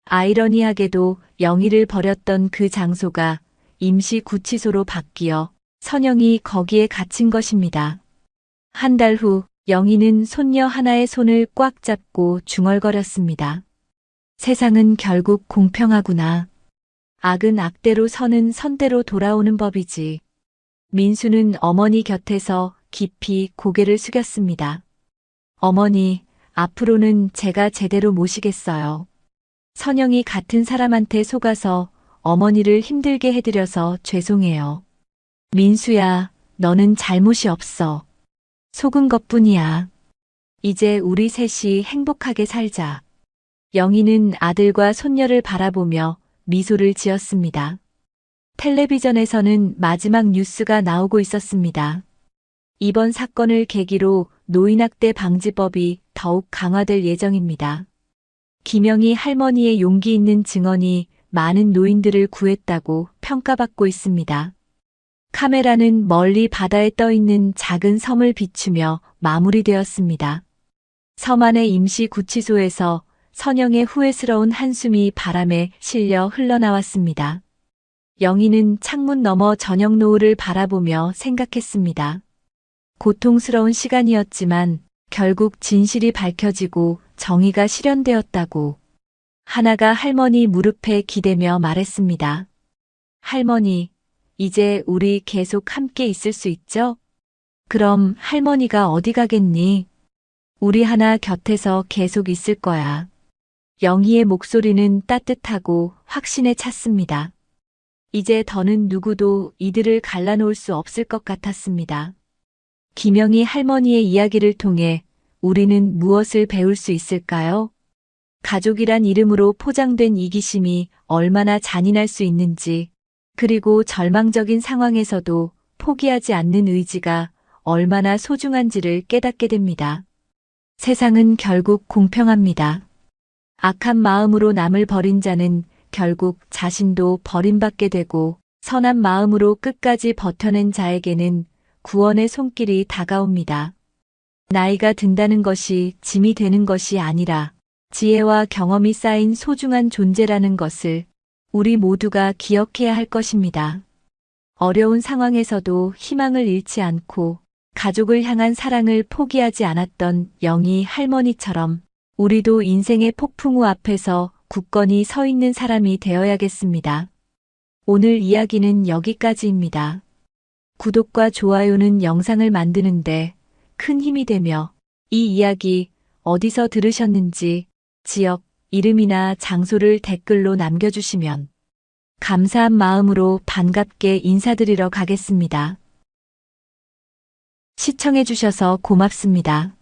아이러니하게도 영희를 버렸던 그 장소가 임시 구치소로 바뀌어 선영이 거기에 갇힌 것입니다. 한 달 후 영희는 손녀 하나의 손을 꽉 잡고 중얼거렸습니다. 세상은 결국 공평하구나. 악은 악대로 선은 선대로 돌아오는 법이지. 민수는 어머니 곁에서 깊이 고개를 숙였습니다. 어머니, 앞으로는 제가 제대로 모시겠어요. 선영이 같은 사람한테 속아서 어머니를 힘들게 해드려서 죄송해요. 민수야, 너는 잘못이 없어. 속은 것뿐이야. 이제 우리 셋이 행복하게 살자. 영희는 아들과 손녀를 바라보며 미소를 지었습니다. 텔레비전에서는 마지막 뉴스가 나오고 있었습니다. 이번 사건을 계기로 노인학대 방지법이 더욱 강화될 예정입니다. 김영희 할머니의 용기 있는 증언이 많은 노인들을 구했다고 평가받고 있습니다. 카메라는 멀리 바다에 떠 있는 작은 섬을 비추며 마무리되었습니다. 서만의 임시구치소에서 선영의 후회스러운 한숨이 바람에 실려 흘러나왔습니다. 영희는 창문 너머 저녁 노을을 바라보며 생각했습니다. 고통스러운 시간이었지만 결국 진실이 밝혀지고 정의가 실현되었다고. 하나가 할머니 무릎에 기대며 말했습니다. 할머니, 이제 우리 계속 함께 있을 수 있죠? 그럼 할머니가 어디 가겠니? 우리 하나 곁에서 계속 있을 거야. 영희의 목소리는 따뜻하고 확신에 찼습니다. 이제 더는 누구도 이들을 갈라놓을 수 없을 것 같았습니다. 김영희 할머니의 이야기를 통해 우리는 무엇을 배울 수 있을까요? 가족이란 이름으로 포장된 이기심이 얼마나 잔인할 수 있는지, 그리고 절망적인 상황에서도 포기하지 않는 의지가 얼마나 소중한지를 깨닫게 됩니다. 세상은 결국 공평합니다. 악한 마음으로 남을 버린 자는 결국 자신도 버림받게 되고, 선한 마음으로 끝까지 버텨낸 자에게는 구원의 손길이 다가옵니다. 나이가 든다는 것이 짐이 되는 것이 아니라 지혜와 경험이 쌓인 소중한 존재라는 것을 우리 모두가 기억해야 할 것입니다. 어려운 상황에서도 희망을 잃지 않고 가족을 향한 사랑을 포기하지 않았던 영희 할머니처럼 우리도 인생의 폭풍우 앞에서 굳건히 서 있는 사람이 되어야겠습니다. 오늘 이야기는 여기까지입니다. 구독과 좋아요는 영상을 만드는데 큰 힘이 되며, 이 이야기 어디서 들으셨는지 지역, 이름이나 장소를 댓글로 남겨주시면 감사한 마음으로 반갑게 인사드리러 가겠습니다. 시청해주셔서 고맙습니다.